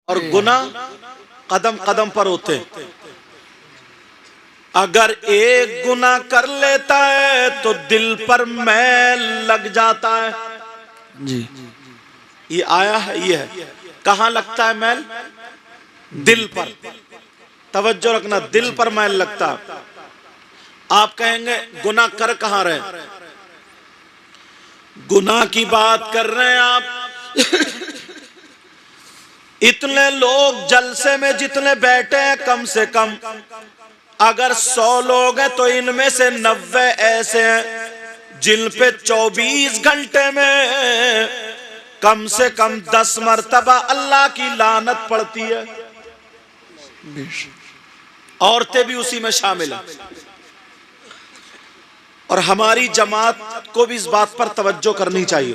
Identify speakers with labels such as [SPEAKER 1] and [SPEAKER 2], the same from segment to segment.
[SPEAKER 1] और गुनाह कदम कदम पर होते हैं। अगर एक गुनाह कर लेता है तो दिल पर मैल लग जाता है
[SPEAKER 2] जी।
[SPEAKER 1] ये आया है, ये है। कहां लगता है मैल? दिल पर। तवज्जो रखना, दिल पर मैल लगता है। आप कहेंगे गुनाह कर कहां रहे? गुनाह की बात कर रहे हैं आप। इतने लोग जलसे में जितने बैठे हैं, कम से कम अगर 100 लोग हैं तो इनमें से 90 ऐसे हैं जिन पे 24 घंटे में कम से कम 10 मर्तबा अल्लाह की लानत पड़ती है। औरतें भी उसी में शामिल हैं। और हमारी जमात को भी इस बात पर तवज्जो करनी चाहिए।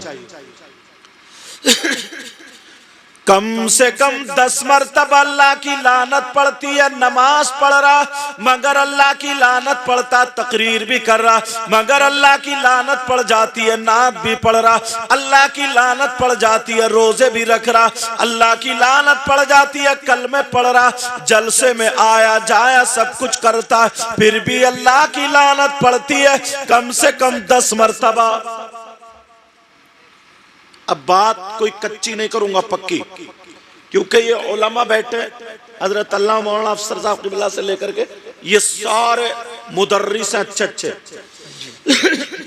[SPEAKER 1] कम से कम 10 मर्तबा अल्लाह की लानत पड़ती है। नमाज पढ़ रहा मगर अल्लाह की लानत पढ़ता, तकरीर भी कर रहा मगर अल्लाह की लानत पड़ जाती है, नात भी पढ़ रहा अल्लाह की लानत पड़ जाती है, रोजे भी रख रहा अल्लाह की लानत पड़ जाती है, कलमे पढ़ रहा, जलसे में आया जाया सब कुछ करता, फिर भी अल्लाह की लानत पड़ती है कम से कम 10 मर्तबा। अब बात कोई कच्ची नहीं करूंगा, पक्की, क्योंकि ये उलमा बैठे, हजरत अल्लामा मौलाना अफसर साहब क़िबला से लेकर के ये सारे मुदर्रिस हैं अच्छे अच्छे,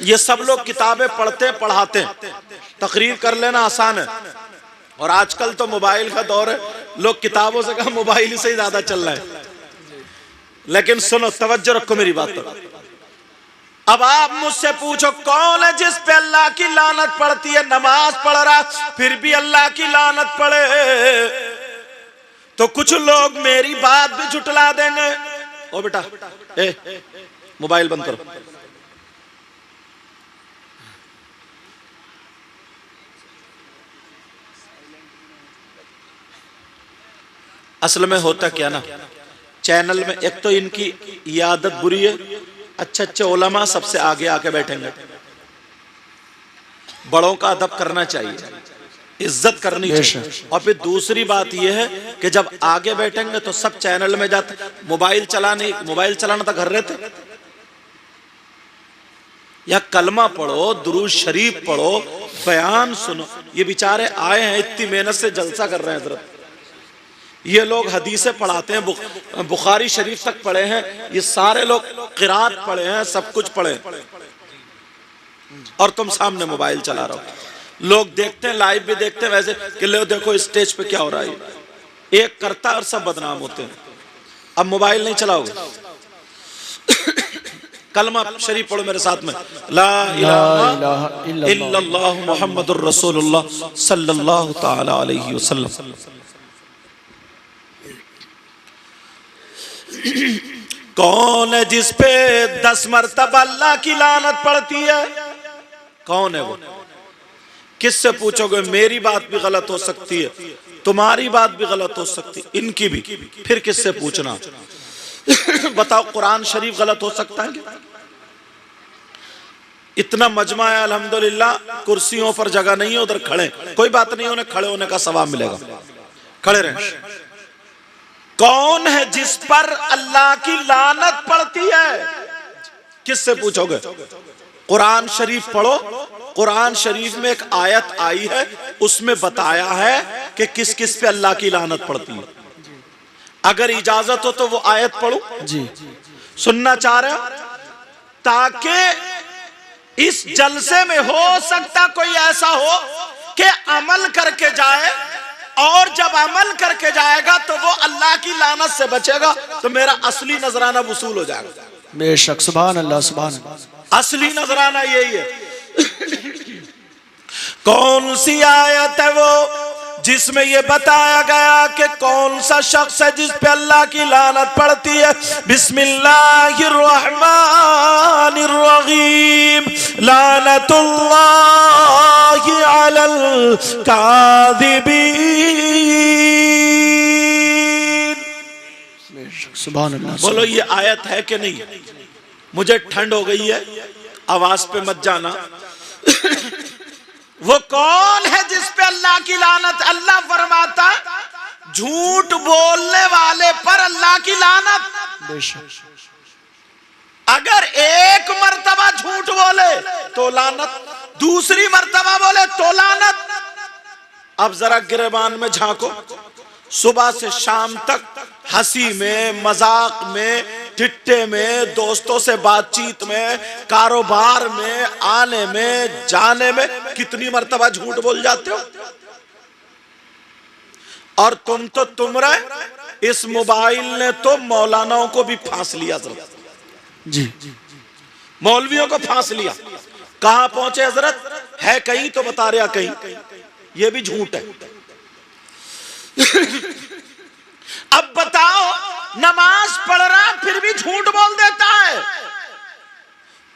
[SPEAKER 1] ये सब लोग किताबें पढ़ते पढ़ाते हैं। तकरीर कर लेना आसान है, और आजकल तो मोबाइल का दौर है, लोग किताबों से कम मोबाइल से ही ज्यादा चल रहा है। लेकिन सुनो, तवज्जो रखो मेरी बात पर। अब आप मुझसे पूछो कौन है जिस पे अल्लाह की लानत पड़ती है? नमाज पढ़ रहा फिर भी अल्लाह की लानत पड़े, तो कुछ लोग मेरी बात भी झुटला देंगे। ओ बेटा, मोबाइल बंद करो। असल में होता क्या ना, चैनल में एक तो इनकी ये आदत बुरी है, अच्छे अच्छे उलमा सबसे आगे आके बैठेंगे। बड़ों का अदब करना चाहिए, इज्जत करनी चाहिए। और फिर दूसरी बात यह है कि जब आगे बैठेंगे तो सब चैनल में जाते, मोबाइल चलाना तो घर रहते, या कलमा पढ़ो, दुरूद शरीफ पढ़ो, बयान सुनो। ये बेचारे आए हैं, इतनी मेहनत से जलसा कर रहे हैं हज़रत। ये लोग हदीसें पढ़ाते हैं, बुखारी शरीफ तक पढ़े हैं, ये सारे लोग क़िरात पढ़े हैं, सब कुछ पढ़े, और तुम सामने मोबाइल चला रहे हो। लोग देखते हैं, लाइव भी देखते हैं वैसे कि लो देखो स्टेज पे क्या हो रहा है। एक करता है और सब बदनाम होते हैं। अब मोबाइल नहीं चलाओगे, कलमा शरीफ पढ़ो मेरे साथ में, ला इलाहा इल्लल्लाह मुहम्मदुर रसूलुल्लाह सल्लल्लाहु तआला अलैहि वसल्लम। कौन है जिस पे 10 मर्तबा अल्लाह की लानत पड़ती है? कौन है वो? किससे पूछोगे? मेरी बात भी गलत हो सकती है, तुम्हारी बात भी गलत हो सकती है, इनकी भी, फिर किससे पूछना? बताओ, कुरान शरीफ गलत हो सकता है क्या? इतना मजमा है अल्हम्दुलिल्लाह, कुर्सियों पर जगह नहीं है, उधर खड़े, कोई बात नहीं, उन्हें खड़े होने का सवाब मिलेगा, खड़े रहें। कौन है जिस पर अल्लाह की लानत पड़ती है? किससे पूछोगे? कुरान शरीफ पढ़ो, कुरान शरीफ में एक आयत आई है, उसमें बताया है कि किस किस पे अल्लाह की लानत पड़ती है। अगर इजाजत हो तो वो आयत पढ़ो जी, सुनना चाह रहे हो? ताकि इस जलसे में हो सकता कोई ऐसा हो कि अमल करके जाए, और जब अमल करके जाएगा तो वो अल्लाह की लानत से बचेगा, तो मेरा असली नजराना वसूल हो जाएगा।
[SPEAKER 2] बेशक, सुभान अल्लाह, सुभान अल्लाह।
[SPEAKER 1] असली नजराना यही है। कौन सी आयत है वो जिसमें ये बताया गया कि कौन सा शख्स है जिस पे अल्लाह की लानत पड़ती है? बिस्मिल्लाहिर रहमानिर रहीम, लानतुल्लाहि अलल काज़िबीन।
[SPEAKER 2] सुभान अल्लाह।
[SPEAKER 1] बोलो, ये आयत है कि नहीं? मुझे ठंड हो गई है, आवाज पे मत जाना। वो कौन है जिस पे अल्लाह की लानत? अल्लाह फरमाता झूठ बोलने वाले पर अल्लाह की लानत।
[SPEAKER 2] बेशक।
[SPEAKER 1] अगर एक मर्तबा झूठ बोले तो लानत, दूसरी मर्तबा बोले तो लानत। अब जरा गिरबान में झांको, सुबह से शाम तक हंसी में, मजाक में, ठिट्ठे में, दोस्तों से बातचीत में, कारोबार में, आने में, जाने में कितनी मर्तबा झूठ बोल जाते हो। और तुम रहे, इस मोबाइल ने तो मौलानाओं को भी फांस लिया हजरत
[SPEAKER 2] जी।
[SPEAKER 1] मौलवियों को फांस लिया। कहां पहुंचे हजरत? है कहीं तो बता रहा कहीं, ये भी झूठ है। अब बताओ, नमाज पढ़ रहा फिर भी झूठ बोल देता है,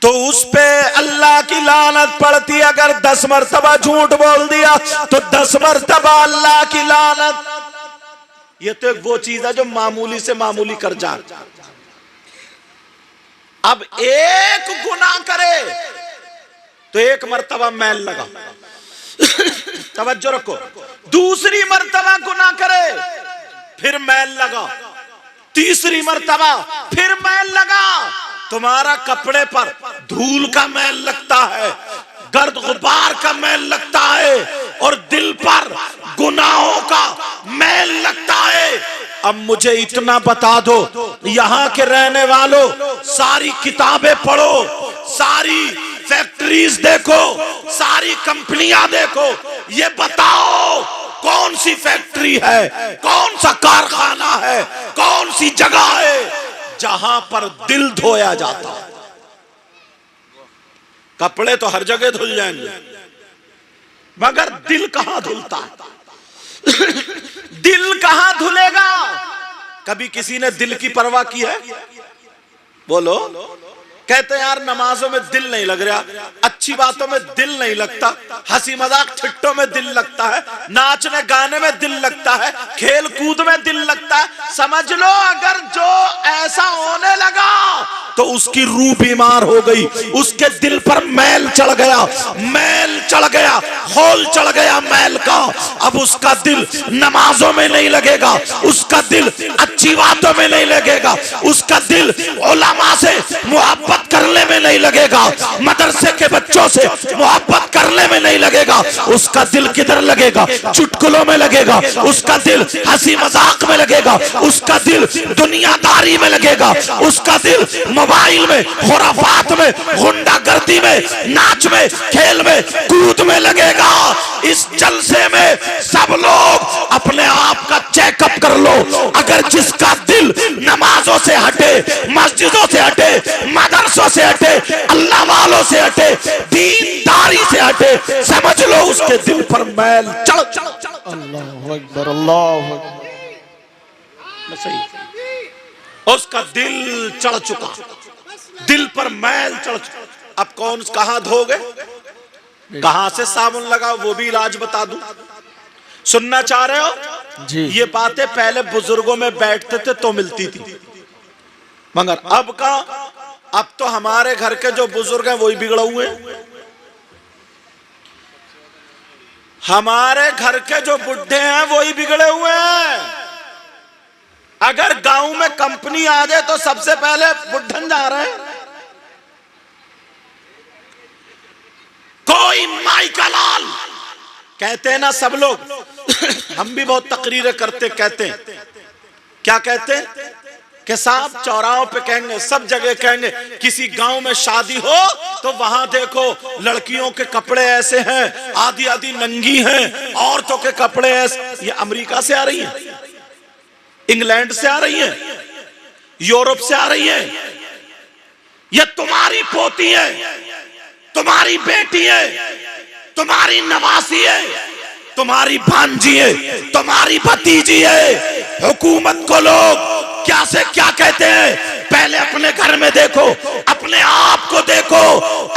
[SPEAKER 1] तो उस पे अल्लाह की लानत पड़ती। अगर 10 मरतबा झूठ बोल दिया तो 10 मरतबा अल्लाह की लानत। ये तो एक वो चीज है जो मामूली से मामूली कर जाए। अब एक गुनाह करे तो 1 मरतबा मैल लगा, तवज्जो रखो। दूसरी मरतबा गुनाह करे फिर मैल लगा, तीसरी मरतबा फिर मैल लगा। तुम्हारा कपड़े पर धूल का मैल लगता है, गर्द गुबार का मैल लगता है, और दिल पर गुनाहों का मैल लगता है। अब मुझे इतना बता दो, यहाँ के रहने वालों, सारी किताबें पढ़ो, सारी फैक्ट्रीज देखो, सारी कंपनियां देखो, ये बताओ कौन सी फैक्ट्री है, कौन सा कारखाना है, कौन सी जगह है जहां पर दिल धोया जाता है। कपड़े तो हर जगह धुल जाएंगे, मगर दिल कहां धुलता है? दिल कहां धुलेगा? कभी किसी ने दिल की परवाह की है? बोलो। कहते हैं यार नमाजों में दिल नहीं लग रहा, अच्छी बातों में दिल नहीं लगता, हंसी मजाक ठिट्ठों में दिल लगता है, नाचने गाने में दिल लगता है, खेल कूद में दिल लगता है। समझ लो अगर जो ऐसा होने लगा तो उसकी रूह बीमार हो गई, उसके दिल पर मैल चढ़ गया, मैल चढ़ गया, होल चढ़ गया मैल का। अब उसका दिल नमाजों में नहीं लगेगा, उसका दिल अच्छी बातों में नहीं लगेगा, उसका दिल उलमा से मोहब्बत करने में नहीं लगेगा, मदरसे के बच्चों से मोहब्बत करने में नहीं लगेगा। उसका दिल किधर लगेगा? चुटकुलों में लगेगा, उसका दिल हंसी मजाक में लगेगा, उसका दिल दुनियादारी में लगेगा, उसका दिल मोबाइल में, खुराफात में, गुंडागर्दी में, नाच में, खेल में, कूद में लगेगा। इस जलसे में सब लोग अपने आप का चेकअप कर लो। अगर जिसका दिल नमाजों से हटे, मस्जिदों से हटे, मदरसों से हटे, अल्लाह वालों से हटे, दीनदारी से हटे, समझ लो उसके दिल पर मैल चढ़।
[SPEAKER 2] अल्लाहु अकबर, अल्लाहु अकबर।
[SPEAKER 1] सही, उसका दिल चढ़ चुका, दिल पर मैल चढ़ चुका। अब कौन कहां धोगे, कहां से साबुन लगा, वो भी इलाज बता दूं। सुनना चाह रहे हो
[SPEAKER 2] जी?
[SPEAKER 1] ये बातें पहले बुजुर्गों में बैठते थे तो मिलती थी, मगर अब का, अब तो हमारे घर के जो बुजुर्ग हैं वही बिगड़े हुए हैं। हमारे घर के जो बुढ़े हैं वही बिगड़े हुए हैं। अगर गांव में कंपनी आ जाए तो सबसे पहले बुढ़न जा रहे हैं। कोई माई का लाल कहते हैं ना सब लोग, हम भी बहुत तकरीरें करते, कहते हैं क्या कहते हैं कि साहब चौराहों पे कहेंगे, सब जगह कहेंगे, किसी गांव में शादी हो तो वहां देखो लड़कियों के कपड़े ऐसे हैं, आधी आधी नंगी हैं, औरतों के कपड़े ऐसे। ये अमेरिका से आ रही हैं, इंग्लैंड से आ रही हैं, यूरोप से आ रही हैं। ये तुम्हारी पोती है, तुम्हारी बेटी है, तुम्हारी नवासी है, तुम्हारी भांजी है, तुम्हारी भतीजी है। हुकूमत को लोग क्या से क्या कहते हैं? पहले अपने घर में देखो, अपने आप को देखो।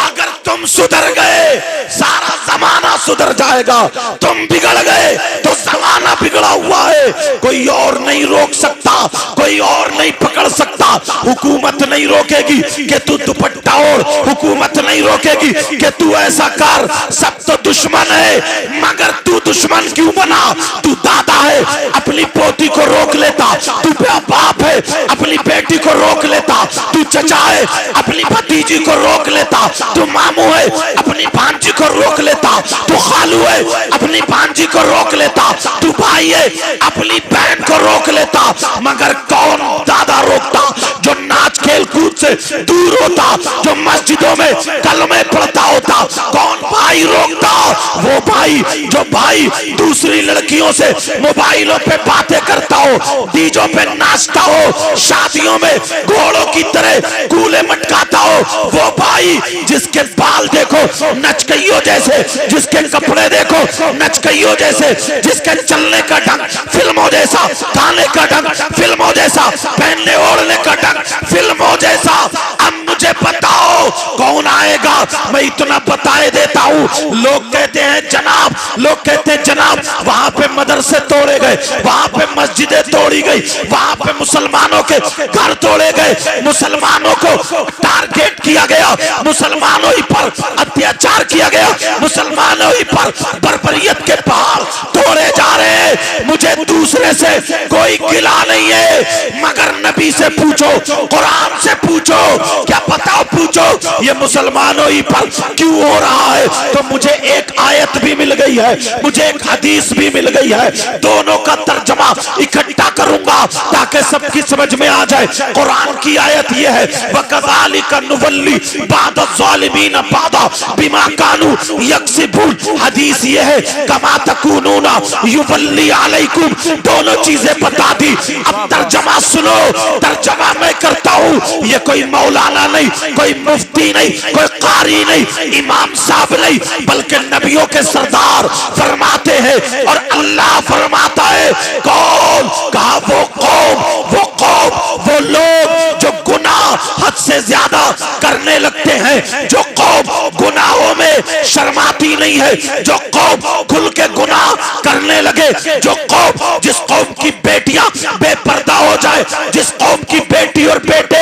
[SPEAKER 1] अगर तुम सुधर गए सारा जमाना सुधर जाएगा, तुम बिगड़ गए तो जमाना बिगड़ा हुआ है, कोई और नहीं रोक सकता, कोई और नहीं पकड़ सकता। हुकूमत नहीं रोकेगी कि तू दुपट्टा ओढ़, हुकूमत नहीं रोकेगी कि तू ऐसा कर, सब तो दुश्मन है, मगर तू दुश्मन क्यों बना? तू दादा है, अपनी पोती को रोक लेता, तू बाप है, अपनी बेटी को रोक लेता, तू चचा है, अपनी भतीजी को रोक लेता, तू मामू है, अपनी भांजी को रोक लेता, तू खालू है, अपनी भांजी को रोक लेता, तू भाई है, अपनी बहन को रोक लेता, मगर कौन दादा रोकता जो नाच खेल कूद से दूर होता, जो मस्जिदों में कलमे पढ़ता होता? कौन भाई रोकता? वो भाई जो भाई दूसरी लड़कियों से मोबाइलों पे बातें करता हो, डीजों पे नाचता हो, शादियों में घोड़ों की तरह कूले मटकाता हो, वो भाई जिसके बाल देखो नचकइयों जैसे, जिसके कपड़े देखो नचकइयों जैसे, जिसके चलने का ढंग फिल्मों जैसा, खाने का ढंग फिल्मों जैसा, पहनने ओढ़ने का ढंग फिल्मों जैसा। अब मुझे बताओ कौन आएगा? मैं इतना बताए देता हूँ, लोग कहते हैं जनाब, लोग कहते हैं जनाब वहां पे मदरसे तोड़े गए, वहां पे मस्जिदें तोड़ी गई, वहां पे मुसलमानों के घर तोड़े गए, मुसलमानों को टारगेट किया गया, मुसलमानों ही पर अत्याचार किया गया, मुसलमानों ही पर बर्बरियत के पहाड़ तोड़े जा रहे हैं। मुझे दूसरे से कोई गिला नहीं है, मगर नबी से पूछो, कुरान से पूछो, क्या बताओ पूछो ये मुसलमानों ही पर क्यों हो रहा है? तो मुझे एक आयत भी मिल गई है, मुझे एक हदीस भी मिल गई है, दोनों का तर्जमा इकट्ठा करूंगा ताकि सबकी समझ में आ जाए। कुरान की आयत ये है, वकज़ालिका नुवल्ली बादा ज़ालिमीन बादा बिमा कानू यक्सिबून। हदीस ये है, कमा तकूनूना युवल्ली अलैकुम। दोनों चीजें बता दी। अब तर्जमा सुनो, तर्जमा मैं करता हूँ, ये कोई मौलाना नहीं, कोई मुफ्ती नहीं, कोई कारी नहीं, इमाम साहब नहीं, बल्कि नबियों के सरदार फरमाते हैं और अल्लाह फरमाता है। कौन? कहा वो कौम, वो लोग जो गुनाह हद से ज्यादा करने लगते हैं, जो कौम गुनाहों में शर्माती नहीं है, जो कौम खुल के गुनाह करने लगे, जो कौम, जिस कौम की बेटियां बेपर्दा हो जाए, जिस कौम की बेटी और बेटे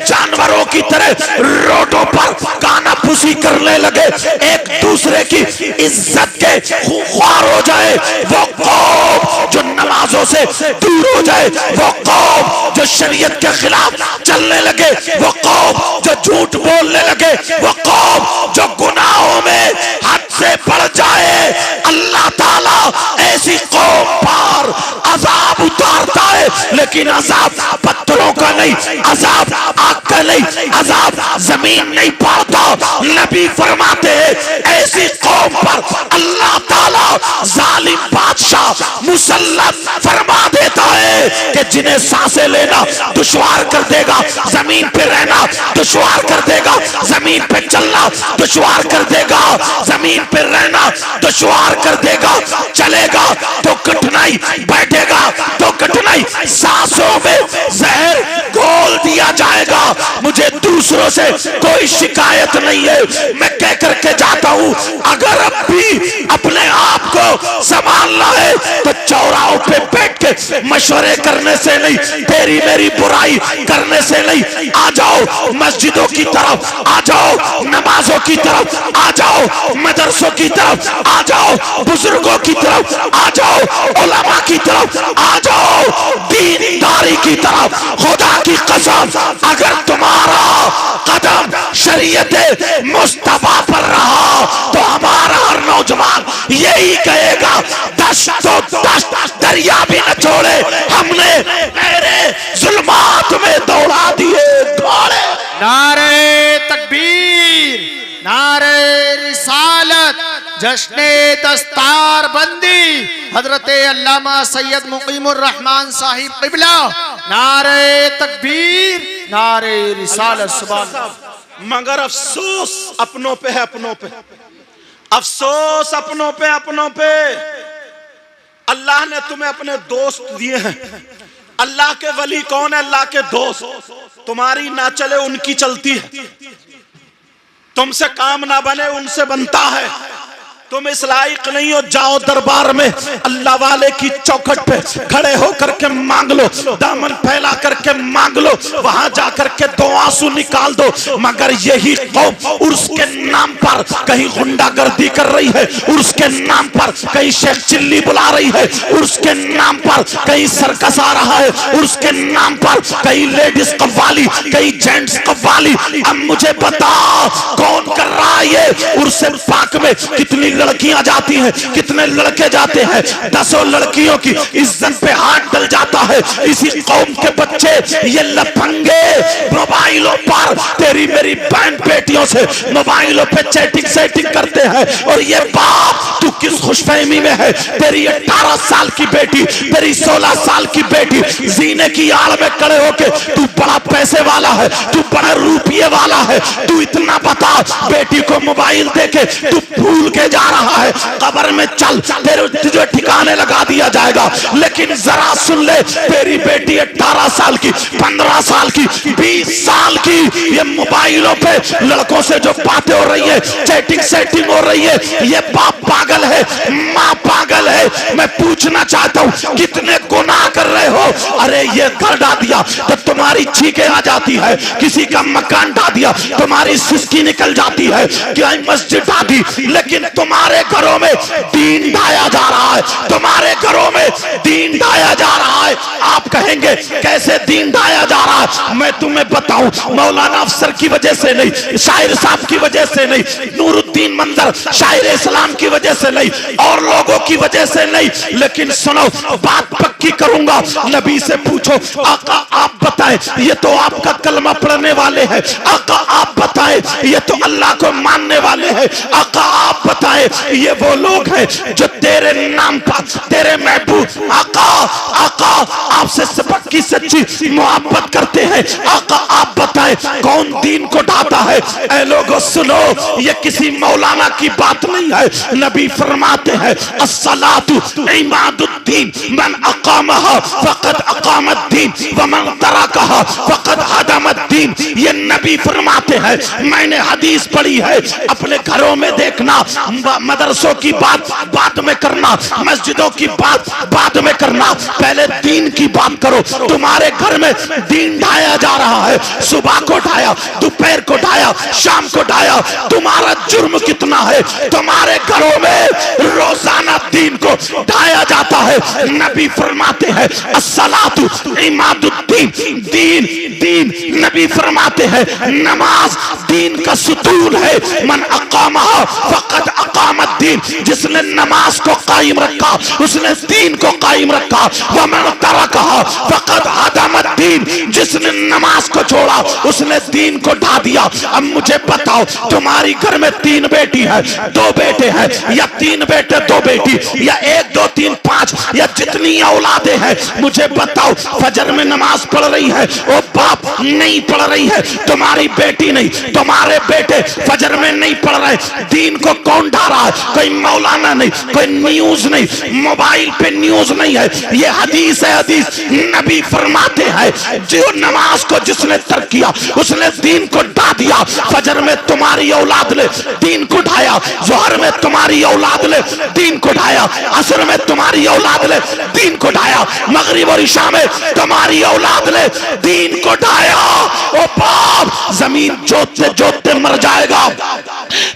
[SPEAKER 1] जानवरों की तरह रोडों पर गाना फूसी करने लगे, एक दूसरे की इज्जत के खुखार हो जाए, वो कौम जो नमाजों से दूर हो जाए, वो कौम जो शरीयत के खिलाफ चलने लगे, वो कौम जो झूठ बोलने लगे, वो कौम जो गुनाहों में हद से बढ़ जाए, अल्लाह ताला ऐसी कौम पर अजाब उतारता है। लेकिन अजाब पत्थरों का नहीं, अजाब आग का नहीं, अजाब जमीन नहीं पाता। नबी फरमाते हैं ऐसी कौम पर अल्लाह ताला जालिम बादशाह मुसल्लत फरमा देता है कि जिन्हें सांसें लेना दुश्वार कर देगा, जमीन पे रहना दुश्वार कर देगा, जमीन पे चलना दुश्वार कर देगा, जमीन पे रहना दुश्वार कर देगा, चलेगा तो कठिनाई, बैठेगा तो कठिनाई, सांसों में जहर घोल दिया जाएगा। मुझे दूसरों से कोई शिकायत नहीं है, मैं कह करके जाता हूं, अगर अब भी अपने आप को संभालना है तो चौराहों पे बैठ के मशवरे करने से नहीं, तेरी मेरी बुराई करने से नहीं, आ जाओ मस्जिदों की तरफ, आ जाओ नमाजों की तरफ, आ जाओ मदरसों की तरफ, आ जाओ बुजुर्गों की तरफ, आ जाओ उलमा की तरफ, आ जाओ दीनदारी की तरफ। खुदा की कसम, अगर तुम्हारा कदम शरीयत मुस्तफा पर रहा तो हमारा हर नौजवान यही कहेगा, दस्त तो दस्त दरिया भी न छोड़े, हमने मेरे जुल्मात में दौड़ा दिए घोड़े।
[SPEAKER 2] नारे तकबीर, नारे रिसालत, जश्ने दस्तार बंदी हजरत अल्लामा सैयद मुकीमुर रहमान साहिब क़िबला। नारे तकबीर, नारे रिसालत। सुभान।
[SPEAKER 1] मगर अफसोस अपनों पे है, अपनों पे अफसोस, अपनों पे। अल्लाह ने तुम्हें अपने दोस्त दिए हैं। अल्लाह के वली कौन है? अल्लाह के दोस्त। तुम्हारी ना चले उनकी चलती है। तुमसे काम ना बने उनसे बनता है। तुम इस लायक नहीं हो, जाओ दरबार में अल्लाह वाले की चौखट पे खड़े होकर के मांग लो, दामन फैला करके मांग लो, वहां जाकर के 2 आंसू निकाल दो। मगर यही कौम उर्स के नाम पर कहीं गुंडागर्दी कर रही है, उर्स के नाम पर कहीं शेख चिल्ली बुला रही है, उर्स के नाम पर कहीं सर्कस आ रहा है, उर्स के नाम पर कहीं लेडीज कव्वाली, कहीं जेंट्स कव्वाली। अब मुझे बता कौन कर रहा है ये? उर्स पाक में कितनी लड़कियां जाती हैं, कितने लड़के जाते हैं, 10 लड़कियों की इज्जत पे हाथ डल जाता है। इसी कौम के बच्चे ये लफंगे मोबाइलों पर तेरी मेरी बहन बेटियों से मोबाइलों पे चैटिंग सेटिंग करते हैं। और ये बाप तू किस खुशफहमी में है? तेरी 18 साल की बेटी, तेरी 16 साल की बेटी जीने की आड़ में खड़े होके तू बड़ा पैसे वाला है, तू बड़ा रुपये वाला है, तू इतना बता बेटी को मोबाइल देके तू भूल के जा रहा है। कब्र में चल, तेरे तुझे ठिकाने लगा दिया जाएगा। लेकिन जरा सुन ले, तेरी बेटी 18 साल की, 15 साल की, 20 साल की, ये मोबाइलों पे लड़कों से जो बातें हो रही है, चैटिंग सेटिंग हो रही है, ये बाप पागल है, माँ पागल है। मैं पूछना चाहता हूँ कितने गुनाह कर रहे हो? अरे ये घर ढा दिया तो तुम्हारी छींकें आ जाती है, किसी का मकान ढा दिया तुम्हारी सिसकी निकल जाती है, क्या मस्जिद ढा दी, लेकिन तुम्हारे घरों में दीन ढाया जा रहा है, तुम्हारे घरों में दीन ढाया जा रहा है। आप कहेंगे कैसे दीन ढाया जा रहा है? मैं तुम्हें बताऊं, मौलाना अफसर की वजह से नहीं, शायर साहब की वजह से नहीं, नूरुद्दीन मंजर शायर इस्लाम की वजह से नहीं, और लोगों की वजह से नहीं, लेकिन सुनो बात पक्की करूंगा। नबी से पूछो, आका आप बताएं, ये तो आपका कलमा पढ़ने वाले हैं, आका आप बताएं, ये तो अल्लाह को मानने वाले हैं, आका आप बताएं, ये वो लोग हैं जो तेरे नाम पर, तेरे महबूब आका आका आपसे पक्की सच्ची मोहब्बत करते हैं, आका आप बताएं कौन दीन को ढाता है? ऐ लोगों सुनो, ये किसी मौलाना की बात नहीं है। नबी फरमाते हैं अस्सलातु इमादुद्दीन, मन अकामहा फकद अकामद्दीन व मन तरकहा फकद हदमद्दीन। ये नबी फरमाते हैं, मैंने हदीस पढ़ी है, अपने घरों में देखना, मदरसों की बात बाद में करना, मस्जिदों की बात बाद में करना, पहले दीन की बात करो। तुम्हारे घर में दीन ढाया जा रहा है, सुबह को ढाया, दोपहर को ढाया, शाम को ढाया। तुम्हारा जुर्म कितना है? तुम्हारे घरों में रोजाना दीन को ढाया जाता है। नबी फरमाते हैं अस्सलातु इमादुद्दीन, दीन दीन नबी फरमाते हैं नमाज दीन का सुतून है। मन अकामहा फकद अकामद्दीन, जिसने नमाज को कायम रखा उसने दीन को कायम रखा। वमन तरकहा फकद हदमद्दीन, जिसने नमाज को छोड़ा उसने दीन को ढा दिया। अब मुझे बताओ, तुम्हारी घर में 3 बेटी है, 2 बेटे हैं, या 3 बेटे 2 बेटी, या 1 2 3 5, या जितनी औलादे हैं, मुझे बताओ फजर में नमाज पढ़ रही है? ओ बाप नहीं पढ़ रही है, तुम्हारी बेटी नहीं, तुम्हारे बेटे फजर में नहीं पढ़ रहे। दीन को कौन ढा रहा है? कोई मौलाना नहीं, कोई न्यूज नहीं, मोबाइल पे न्यूज नहीं है, ये हदीस है। हदीस नबी फरमाते हैं जो नमाज को जिसने तर्क किया उसने दीन को ढा दिया। फजर में तुम्हारी औलाद ने दीन को ढाया, जोहर में तुम्हारी औलाद ने दीन को ढाया, असर में तुम्हारी औलाद ने दीन को ढाया, मगरिब और इशा में तुम्हारी औलाद ने दीन को ढाया। ओ बाप, जमीन जोतते जोतते मर जाएगा,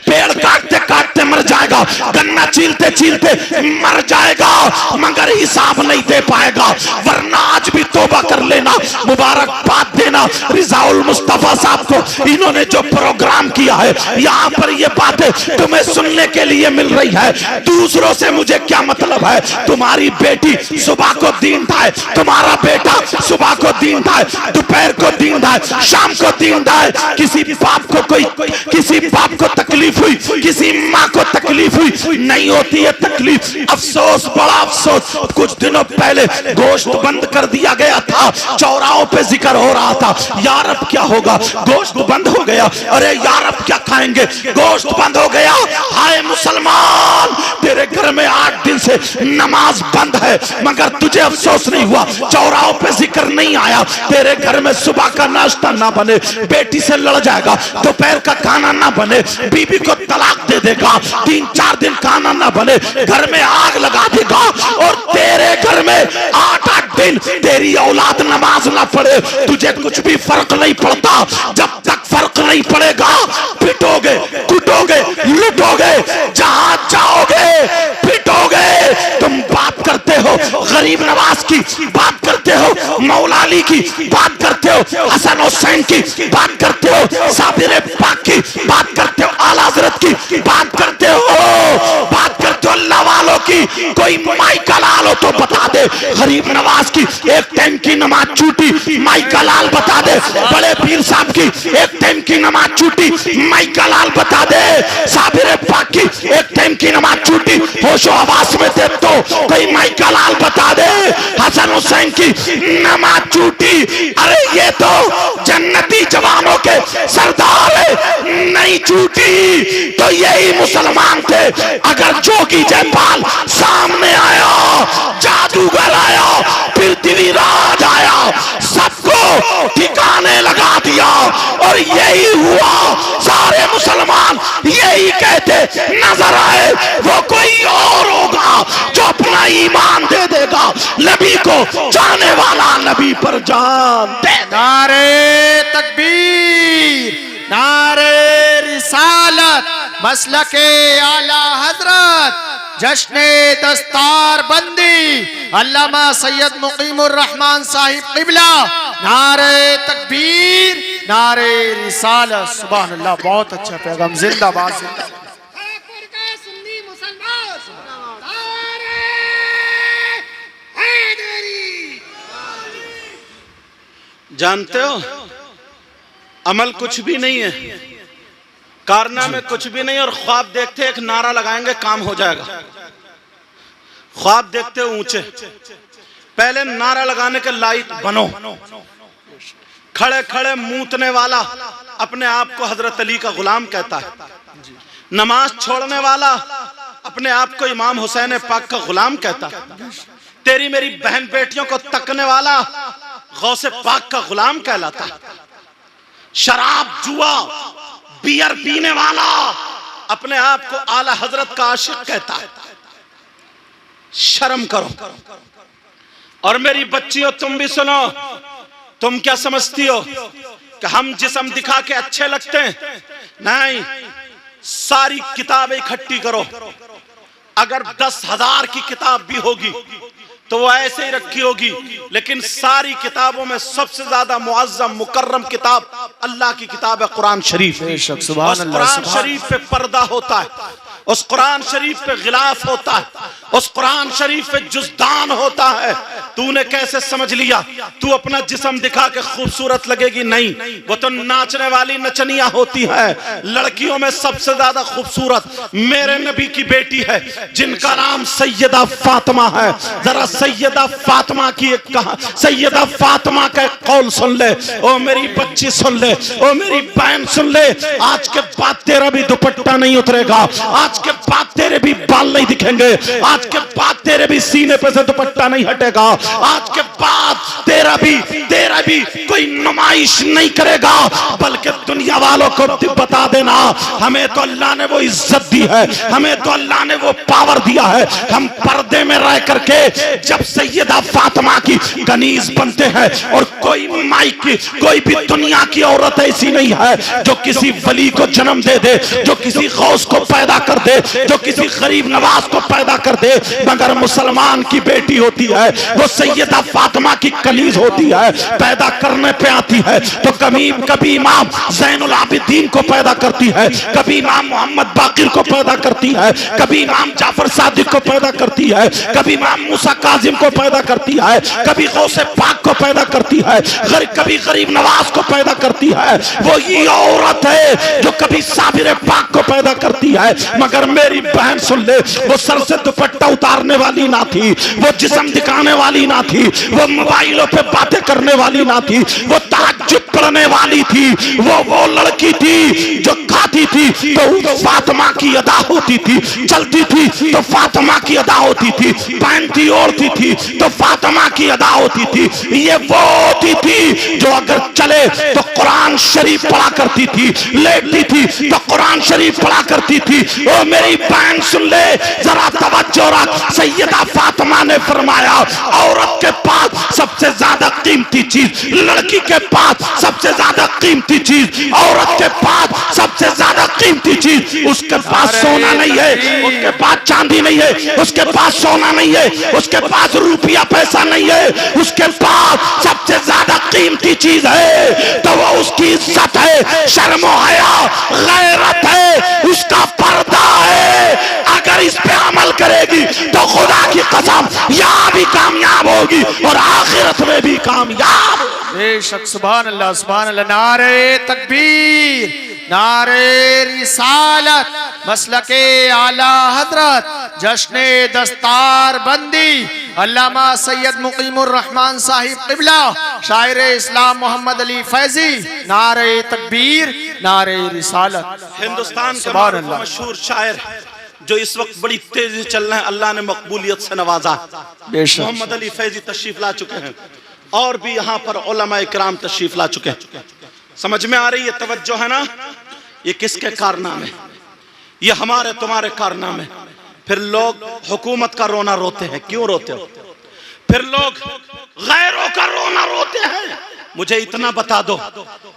[SPEAKER 1] पेड़ काटते काटते मर जाएगा, गन्ना छीलते छीलते मर जाएगा, मगर हिसाब नहीं दे पाएगा। वरना आज भी तौबा कर लेना, मुबारकबाद देना रिजाउल मुस्तफा साहब को। इन्होंने जो प्रोग्राम किया है, यहाँ पर ये बातें तुम्हें सुनने के लिए मिल रही है, दूसरों से मुझे क्या मतलब है? तुम्हारी बेटी सुबह को दीन ढाए, तुम्हारा बेटा सुबह को दीन ढाए, दोपहर को दीन ढाए, शाम को दीन ढाए। किसी बाप को किसी बाप को तकलीफ हुई, किसी माँ को तकलीफ हुई, नहीं होती है तकलीफ। अफसोस, बड़ा अफसोस, कुछ दिनों पहले गोश्त बंद कर दिया गया था, चौराहों पे जिक्र हो रहा था, होगा, यार अब क्या होगा, गोश्त बंद हो गया, अरे यार अब क्या खाएंगे, गोश्त बंद हो गया। हाय मुसलमान, तेरे घर में 8 दिन से नमाज बंद है, मगर तुझे अफसोस नहीं हुआ, चौराहों पे जिक्र नहीं आया, तेरे घर में सुबह का नाश्ता ना बने, बेटी से लड़ जाएगा, दोपहर का खाना ना बने, बीबी को तलाक दे देगा, 3-4 दिन खाना ना बने, घर में आग लगा देगा, और तेरे घर में 8-8 दिन तेरी औलाद नमाज ना पढ़े, तुझे कुछ भी फर्क नहीं पड़ता। जब तक फर्क नहीं पड़ेगा, पिटोगे, कुटोगे, लुटोगे, जहां जाओगे पिटोगे। तुम बात करते हो गरीब नवाज की, बात करते हो मौला अली की, बात करते हो हसन हुसैन की, बात करते हो साबिर पाक की, बात करते हो आला हजरत की, बात करते हो अल्लाह वालों की। कोई माई का लाल हो तो बता दे, गरीब नवाज की एक टाइम की नमाज छूटी, माई का लाल बता दे। बड़े पीर साहब की एक टाइम की नमाज छूटी, माई का लाल बता दे। साबिर पाक की एक टाइम की नमाज छूटी, होशो हवास में थे तो कोई माई का लाल बता दे। हसन हुसैन की नमाज छूटी, अरे ये तो जन्नती जवानों के सरदार नहीं छूटी तो यही मुसलमान थे। अगर जोगी जयपाल सामने आया, जादूगर आया, पृथ्वीराज आया, सबको ठिकाने लगा दिया, और यही हुआ। सारे मुसलमान यही कहते नजर आए, वो कोई और होगा जो अपना ईमान दे देगा, नबी को जाने वाला नबी पर जान दे।
[SPEAKER 2] नारे तकबीर, नारे रिसालत, मसलके आला हजरत, जश्ने दस्तार बंदी अल्लामा सैयद मुकीमुर रहमान साहिब किबला। नारे तकबीर, नारे रिसालत, सुभान अल्लाह, बहुत अच्छा पैगाम, जिंदाबाद जिंदाबाद।
[SPEAKER 1] जानते हो अमल कुछ भी नहीं है, कारनामे कुछ भी नहीं, और ख्वाब देखते एक नारा लगाएंगे काम हो जाएगा। ख्वाब देखते ऊंचे, पहले नारा लगाने के लायक बनो। खड़े खड़े मूतने वाला अपने आप को हजरत अली का गुलाम कहता है, नमाज छोड़ने वाला अपने आप को इमाम हुसैन पाक का गुलाम कहता है, तेरी मेरी बहन बेटियों को तकने वाला गौसे पाक का गुलाम कहलाता है, शराब जुआ बियर पीने वाला अपने आप को आला हजरत का आशिक कहता है। शर्म करो। और मेरी बच्चियों तुम भी सुनो, तुम क्या समझती हो कि हम जिस्म दिखा के अच्छे लगते हैं? नहीं, सारी किताबें इकट्ठी करो, अगर 10,000 की किताब भी होगी तो वो ऐसे ही रखी होगी, लेकिन सारी किताबों में सबसे ज्यादा मुअज्जम मुकर्रम किताब अल्लाह की किताब है कुरान शरीफ। उस कुरान शरीफ पे पर्दा होता है, उस कुरान शरीफ पे गिलाफ होता है, उस कुरान शरीफ पे जुज़दान होता है। तूने कैसे समझ लिया तू अपना जिस्म दिखा के खूबसूरत लगेगी? नहीं, वो तो नाचने वाली नचनिया होती है। लड़कियों में सबसे ज्यादा खूबसूरत मेरे नबी की बेटी है जिनका नाम सैयदा फातिमा है। जरा सैयदा फातिमा की एक कहा, सैयदा फातिमा का एक कौल सुन ले, ओ मेरी बच्ची सुन ले, ओ मेरी बहन सुन ले, आज के बाद तेरा भी दुपट्टा नहीं उतरेगा, आज के बाद तेरे भी बाल नहीं दिखेंगे, आज के बाद तेरे भी सीने पे से दुपट्टा नहीं हटेगा, आज के बाद तेरा भी कोई नुमाइश नहीं करेगा, बल्कि दुनिया वालों को बता देना हमें तो अल्लाह ने वो इज्जत दी है, हमें तो अल्लाह ने वो पावर दिया है। हम पर्दे में रह करके जब सैयदा फातिमा की कनीज बनते हैं, और कोई माई की कोई भी दुनिया की औरत ऐसी नहीं है जो किसी वली को जन्म दे दे, जो किसी गौस को पैदा कर दे, जो किसी गरीब नवाज को पैदा कर दे, मगर मुसलमान की बेटी होती है, वो सैयदा फातिमा की कनीज होती है, पैदा करने पे आती है तो कभी इमाम ज़ैनुल आबिदीन को पैदा करती है, कभी इमाम मोहम्मद बाकिर को पैदा करती है, कभी इमाम जाफर सादिक को पैदा करती है, कभी इमाम मूसा काजिम को पैदा करती है, कभी गौसे पाक को पैदा करती है, कभी गरीब नवाज को पैदा करती है। वो ये औरत है जो कभी साबिर पाक को पैदा करती है। मगर मेरी बहन सुन ले, वो सर से दुपट्टा दुपट्टा उतारने वाली ना थी, वो जिस्म दिखाने वाली ना थी, वो मोबाइलों पे बातें करने वाली ना थी, वो तहज्जुद पढ़ने वाली थी, वो लड़की थी जो खाती थी तो फातिमा की अदा होती थी, चलती थी तो फातिमा की अदा होती थी, पहनती ओढ़ती थी तो फातिमा की अदा होती थी। ये वो होती थी जो अगर चले तो कुरान शरीफ पढ़ा करती थी, लेटती थी तो कुरान शरीफ पढ़ा करती थी। ओ मेरी बहन सुन ले जरा तवज्जो रख, सैयदा फातिमा ने फरमाया औरत के पास सबसे ज्यादा कीमती चीज, लड़की के पास सबसे ज्यादा कीमती चीज, औरत के पास सबसे ज्यादा कीमती चीज, उसके पास सोना नहीं है, उसके पास चांदी नहीं है, उसके पास सोना नहीं है, उसके पास रुपया पैसा नहीं है, उसके पास सबसे ज्यादा कीमती चीज है तो वो उसकी इज्जत है, शर्म हया, गैरत है, उसका पर्दा है। अगर इस पे अमल करेगी तो खुदा की कसम यहाँ भी कामयाब होगी और आखिरत में भी कामयाब।
[SPEAKER 2] बेशक, सुभान अल्लाह, सुभान अल्लाह। नारे तकबीर, नारे रिसालत, मसलके आला हजरत, जश्ने दस्तार बंदी, अल्लामा सैयद मुकीमुर रहमान साहिब क़िबला, शायर इस्लाम मोहम्मद अली फैजी। नारे तकबीर, नारे रिसालत।
[SPEAKER 1] हिंदुस्तान के मशहूर शायर जो इस वक्त बड़ी तेजी चल रहे हैं, अल्लाह ने मकबूलियत से नवाजा, मोहम्मद अली फैजी तशरीफ ला चुके हैं और भी यहाँ पर उलमा इकराम तशरीफ ला चुके हैं। समझ में आ रही है, तवज्जो है ना? ये किसके कारनामे? ये हमारे तुम्हारे कारनामे। फिर लोग हुकूमत का रोना रोते हैं, क्यों रोते हो? फिर लोग गैरों का रोना रोते हैं। मुझे इतना बता दो,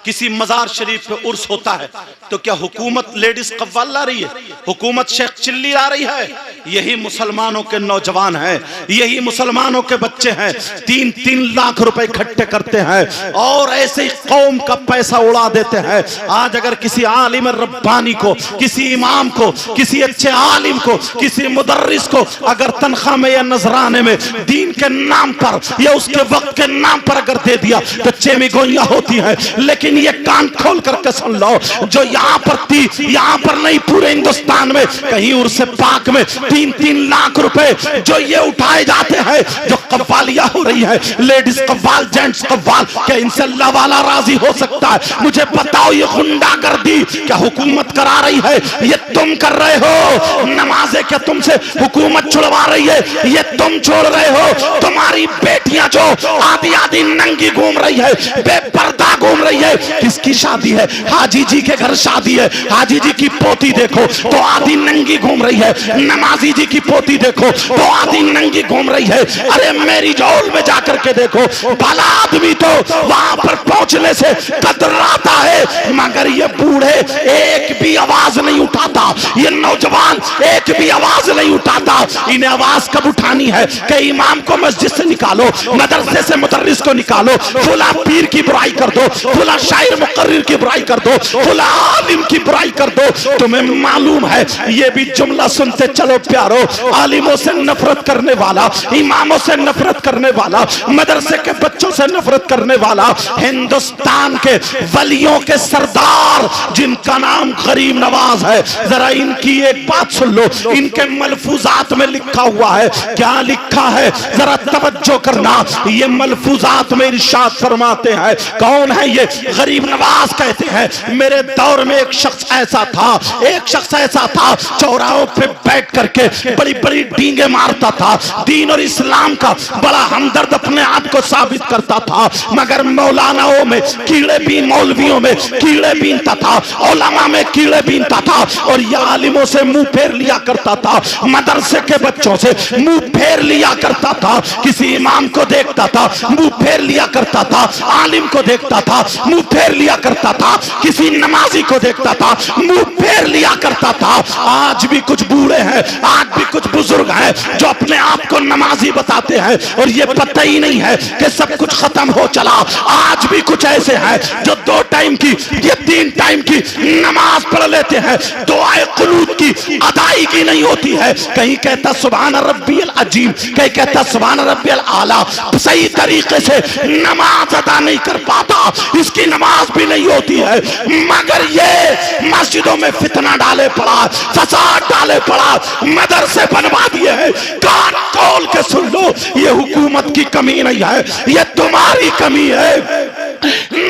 [SPEAKER 1] किसी मजार शरीफ पे उर्स होता है तो क्या हुकूमत लेडीज कव्वाल ला रही है? हुकूमत शेख चिल्ली ला रही है? यही मुसलमानों के नौजवान हैं, यही मुसलमानों के बच्चे हैं, 3-3 लाख रुपए इकट्ठे करते हैं और ऐसे ही कौम का पैसा उड़ा देते हैं। आज अगर किसी आलिम रब्बानी को, किसी इमाम को, किसी अच्छे आलिम को, किसी मुदर्रिस को अगर तनख्वाह में या नजराने में दीन के नाम पर या उसके वक्त के नाम पर अगर दे दिया तो में गोइयां होती है। लेकिन ये कान खोल करके सुन लो, जो यहाँ पर थी, यहाँ पर नहीं पूरे हिंदुस्तान में कहीं उर्से पाक में 3-3 लाख रुपए जो ये उठाए जाते हैं, जो कव्वालियां हो रही है, लेडीज कव्वाल, जेंट्स कव्वाल, क्या इनसे अल्लाह वाला राजी हो सकता है? मुझे बताओ, ये गुंडागर्दी क्या हुकूमत करा रही है? ये तुम कर रहे हो। नमाजें क्या तुमसे हुकूमत छुड़वा रही है? ये तुम छोड़ रहे हो। तुम्हारी बेटियां जो आधी आधी नंगी घूम रही है, बेपर्दा घूम रही है, किसकी शादी है? हाजी जी के घर शादी है, हाजी जी की पोती देखो तो आधी नंगी घूम रही है, नमाजी जी की पोती देखो तो आधी नंगी घूम रही है। अरे मेरी जौल में जाकर के देखो, भला आदमी तो वहां पर पहुंचने से कतराता है, मगर ये बूढ़े एक भी आवाज नहीं उठाता, ये नौजवान एक भी आवाज नहीं उठाता। इन्हें आवाज कब उठानी है कि इमाम को मस्जिद से निकालो, मदरसे से मुदर्रिस को निकालो, फुला पीर की बुराई कर दो, फुला शायर मुकर्रिर की बुराई कर दो, फुला आलिम की बुराई कर दो। तुम्हें मालूम है, ये भी जुमला सुनते चलो प्यारो, आलिमों से नफरत करने वाला, इमामों से नफरत करने वाला, मदरसे के बच्चों से नफरत करने वाला, हिंदुस्तान के वलियों के सरदार जिनका नाम गरीब नवाज है, जरा इनकी एक बात सुन लो। इनके मलफूजात में लिखा हुआ है, क्या लिखा है जरा तवज्जो करना। ये मलफूजात में इरशाद फरमाते हैं, कौन है ये? गरीब नवाज कहते हैं, मेरे दौर में एक शख्स ऐसा था, एक शख्स ऐसा था, चौराहों पे बैठ करके बड़ी बड़ी डींगे मारता था, दीन और इस्लाम का बड़ा हमदर्द अपने आप को साबित करता था, मगर मौलानाओं में कीड़े बीन, मौलवियों में कीड़े बीनता था, उलमा में कीड़े बीनता था और ये आलिमों से मुंह फेर लिया करता था, मदरसे के बच्चों से मुंह फेर लिया करता था, किसी इमाम को देखता था मुंह फेर लिया करता था, आलिम को देखता था मुंह फेर लिया करता था, किसी नमाजी को देखता था मुंह फेर लिया करता था। आज भी कुछ बूढ़े हैं, आज भी कुछ बुजुर्ग हैं जो अपने आप को नमाजी बताते हैं और ये पता ही नहीं है कि सब कुछ खत्म हो चला। आज भी कुछ ऐसे हैं जो 2 टाइम की या 3 टाइम की नमाज पढ़ लेते हैं, दुआए कुनूत की अदायगी नहीं होती है। कहीं कहता सुभान रब्बियल अजीम, कहीं कहता सुभान रब्बियल आला, सही तरीके से नमाज अदा नहीं कर पाता। इसकी नमाज भी नहीं होती है, मगर ये मस्जिदों में फितना डाले पड़ा, फसाद डाले पड़ा, मदरसे बनवा दिए हैं। कान खोल के सुन लो, ये हुकूमत की कमी नहीं है, ये तुम्हारी कमी है।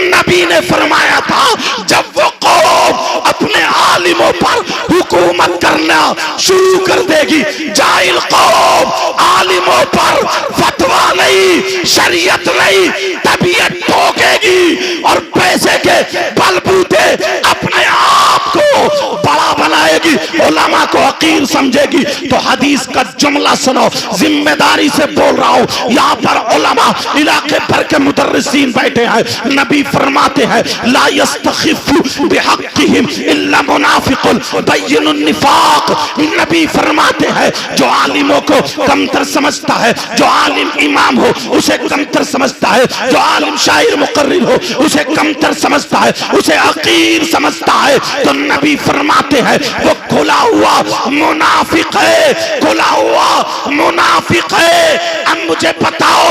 [SPEAKER 1] नबी ने फरमाया था जब वो कौम अपने आलिमों पर हुकूमत करना शुरू कर देगी, जाहिल कौम आलिमों पर फतवा नहीं, शरीयत नहीं, तबीयत ठोकेगी और पैसे के बलबूते अपने आप को बड़ा बनाएगी, उलमा को हकीर समझेगी। तो हदीस का जुमला सुनो, जिम्मेदारी से बोल रहा हूं। यहाँ पर उलमा इलाके भर के मुदर्रिसीन बैठे हैं। नबी फरमाते हैं ला यस्तखिफु बिहक्किहिम इल्ला मुनाफिकुन बय्यिनुन निफाक। नबी फरमाते हैं जो आलिमों को कमतर समझता है, जो आलिम इमाम हो उसे कमतर समझता है, जो आलिम शायर मुकर्रिर हो उसे कमतर समझता है, उसे हकीर समझता है, तो नबी फरमाते हैं वो खुला हुआ मुनाफिक है, खुला हुआ मुनाफिक है। अब मुझे बताओ,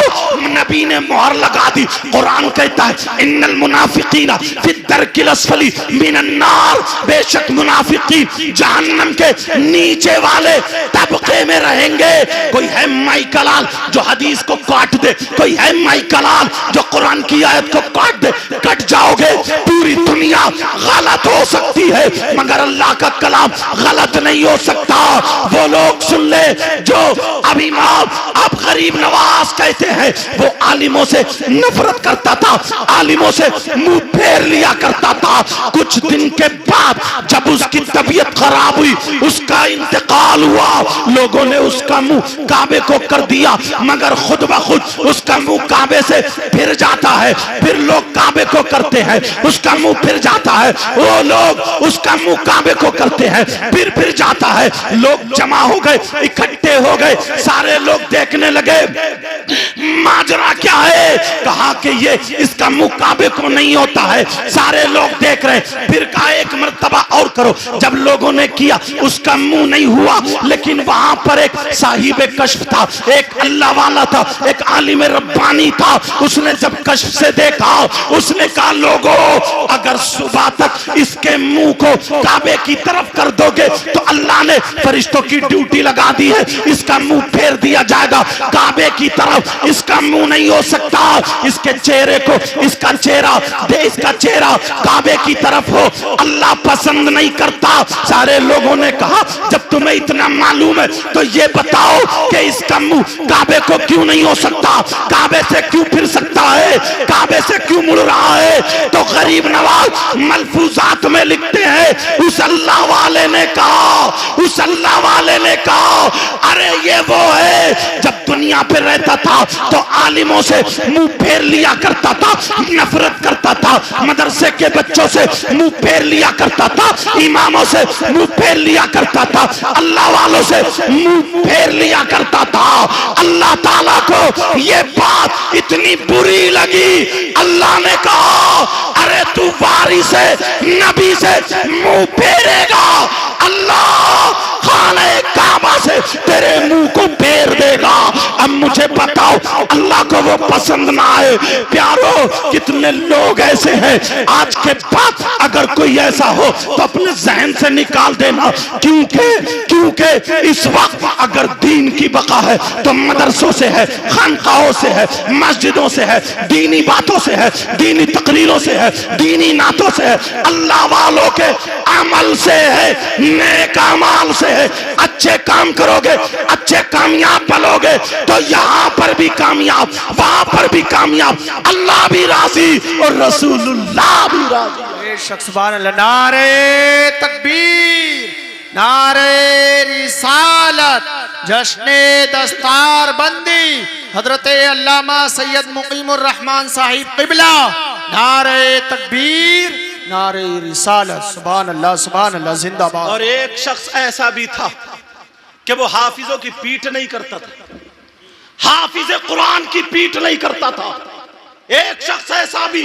[SPEAKER 1] नबी ने मोहर लगा दी। कुरान कहता है इन्नल मुनाफिकीना फी दरकिल अस्फली मिनन नार, बेशक मुनाफिकीन जहन्नम के नीचे वाले तबके में रहेंगे। कोई है माई कलाल जो हदीस को काट दे, कोई है माई कलाल जो कुरान की आयत को काट दे, कट जाओगे। पूरी दुनिया गलत हो सकती है मगर अल्लाह का कलाम गलत नहीं हो सकता। वो लोग सुन ले जो अब इमाम अब गरीब नवाज कहते हैं, वो आलिमों से नफरत करता था, आलिमों से मुंह फेर लिया करता था। कुछ दिन के बाद जब उसकी तबीयत खराब हुई, उसका इंतकाल हुआ, लोगों ने उसका मुंह काबे को कर दिया, मगर खुद ब खुद उसका मुंह काबे से फिर जाता है। फिर लोग काबे को करते हैं, उसका मुंह फिर जाता है। वो लोग उसका मुंह काबे को करते हैं, फिर जाता है। लोग जमा हो गए, इकट्ठे हो गए, सारे लोग देखने लगे माजरा क्या है। कहा कि ये इसका मुंह काबे को नहीं होता है, सारे लोग देख रहे। फिर कहा एक मर्तबा और करो। जब लोगों ने किया उसका मुंह नहीं हुआ, लेकिन वहां पर एक साहिब कश्फ था, एक अल्लाह वाला था, एक आलिम रब्बानी था। उसने जब कश्फ से देखा, उसने कहा लोगों अगर सुबह तक इसके मुंह को काबे की तरफ कर दोगे तो अल्लाह ने फरिश्तों की ड्यूटी लगा दी है, इसका मुंह फेर दिया जाएगा काबे की तरफ। इसका मुंह नहीं हो सकता, इसके चेहरे को, इसका चेहरा काबे की तरफ हो, अल्लाह पसंद नहीं करता। सारे लोगों ने कहा जब तुम्हें इतना मालूम है तो ये बताओ कि इसका मुंह काबे को क्यों नहीं हो सकता, काबे से क्यों फिर सकता है, काबे से क्यों मुड़ रहा है। तो गरीब नवाज मलफूजात में लिखते हैं उस अल्लाह वाले ने कहा, उस अल्लाह वाले ने कहा अरे ये वो है जब दुनिया पे रहता था तो आलिमों से मुंह फेर लिया करता था, नफरत करता था, मदरसे के बच्चों से मुंह फेर लिया करता था, इमामों से मुंह फेर लिया करता था, अल्लाह वालों से मुंह फेर लिया करता था। अल्लाह ताला को ये बात इतनी बुरी लगी, अल्लाह ने कहा अरे तू वारिस है, नबी से मुंह फेरेगा, अल्लाह खाने काबा से तेरे मुंह को फेर देगा। अब मुझे बताओ अल्लाह को वो पसंद ना आए। प्यारो कितने लोग ऐसे हैं आज के बाद अगर कोई ऐसा हो तो अपने जहन से निकाल देना, क्योंकि इस वक्त अगर दीन की बका है तो मदरसों से है, खानकाहों से है, मस्जिदों से है, दीनी बातों से है, दीनी तकरीरों से है, दीनी नातों से है, अल्लाह वालों के अमल से है, नेक अमाल से है। अच्छे काम करोगे, अच्छे कामयाब बनोगे तो यहाँ पर भी कामयाब, वहां पर भी कामयाब, अल्लाह भी राजी और रसूलुल्लाह भी राजी।
[SPEAKER 2] सुभान अल्लाह। नारे तकबीर, नारे रिसालत, जश्ने दस्तार बंदी हजरत अल्लामा सैयद मुकीमुर रहमान साहिब किबला। नारे तकबीर, नारे रिसालत, सुभान अल्लाह जिंदाबाद।
[SPEAKER 1] और एक शख्स ऐसा भी था कि वो हाफिजों की पीठ नहीं करता था, हाफिज कुरान की पीठ नहीं करता था। एक शख्स ऐसा भी,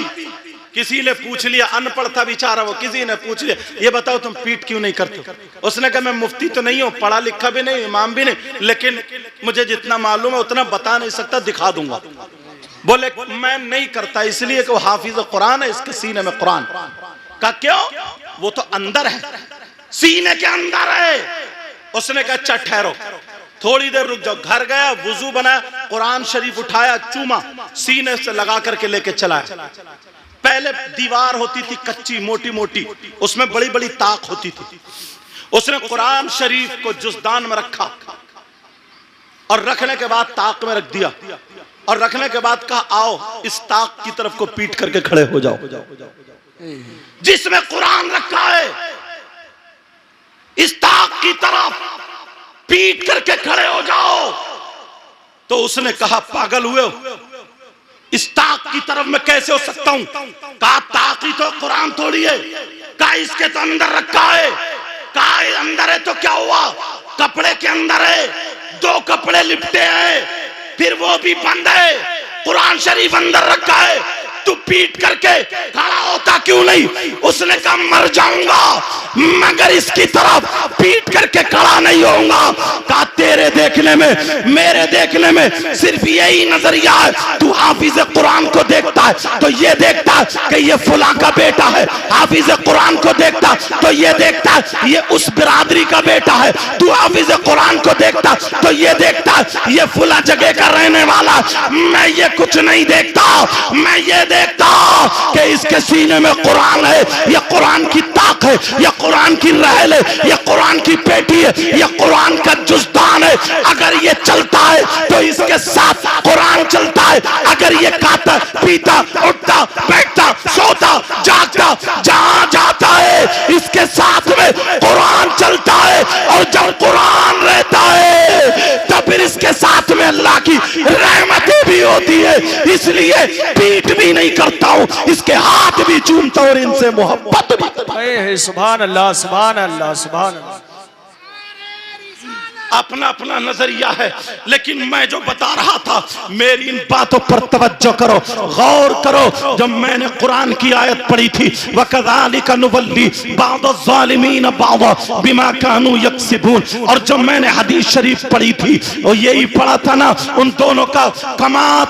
[SPEAKER 1] किसी ने पूछ लिया, अनपढ़ था बेचारा वो, किसी ने पूछ लिया ये बताओ तुम पीठ क्यों नहीं करते? उसने कहा मैं मुफ्ती तो नहीं हूं, पढ़ा लिखा भी नहीं, इमाम भी नहीं, लेकिन मुझे जितना मालूम है उतना बता नहीं सकता, दिखा दूंगा। बोले मैं नहीं करता इसलिए कि वो हाफिज कुरान है, इसके सीने में कुरान का। क्यों? वो तो अंदर है, सीने के अंदर है। उसने कहा अच्छा ठहरो, थोड़ी देर रुक जाओ। घर गया, वुजू बना, कुरान शरीफ उठाया, चूमा, सीने से लगा करके लेके चला। पहले दीवार होती थी कच्ची मोटी मोटी, उसमें बड़ी बड़ी ताक होती थी। उसने कुरान शरीफ को जुज़दान में रखा और रखने के बाद ताक में रख दिया और रखने के बाद कहा आओ इस ताक की तरफ को पीट करके खड़े हो जाओ, जिसमें कुरान रखा है इस ताक की तरफ पीट करके खड़े हो जाओ। तो उसने कहा पागल हुए हो, इस ताक की तरफ मैं कैसे हो सकता हूं? कहा ताक ही तो कुरान थोड़ी है, कहा इसके तो अंदर रखा है। कहा अंदर है तो क्या हुआ? कपड़े के अंदर है, 2 कपड़े लिपटे हैं, फिर वो भी बंद है, कुरान शरीफ अंदर रखा है, तू पीट करके खड़ा होता क्यों नहीं? उसने कहा मर जाऊंगा मगर इसकी तरफ पीट करके खड़ा नहीं होऊंगा। कहा तेरे देखने में मेरे देखने में सिर्फ यही नजरिया है। तू हाफिज कुरान को देखता है तो ये देखता है कि ये फुला का बेटा है, हाफिज कुरान को देखता तो ये देखता है ये उस बिरादरी का बेटा है। तू हाफिज कुरान को देखता तो ये देखता है ये फुला जगह का रहने वाला। मैं ये कुछ नहीं देखता, मैं ये देखता कि इसके सीने में कुरान है, ये कुरान की ताक है, ये कुरान की रहल है, ये कुरान की पेटी है, ये कुरान का जुज़दान है। अगर ये चलता है तो इसके साथ कुरान चलता है। अगर ये खाता पीता उठता बैठता सोता जागता जहां जाता है इसके साथ में कुरान चलता है। और जब कुरान रहता है तब फिर इसके साथ में अल्लाह की रहमतें भी होती है। इसलिए पीठ भी नहीं करता हूं, इसके हाथ भी चूमता और इनसे मोहब्बत भी।
[SPEAKER 2] सुभान अल्लाह, सुभान अल्लाह, सुभान अल्लाह।
[SPEAKER 1] अपना अपना नजरिया है, लेकिन मैं जो बता रहा था मेरी इन बातों पर तवज्जो करो, गौर करो। जब मैंने कुरान की आयत पढ़ी थी वकज़ालिका नुवल्ली बाज़-ज़ालिमीन बाज़ बिमा कानू यक्सिबून, और जब मैंने हदीस शरीफ पढ़ी थी और यही पढ़ा था ना उन दोनों का कमा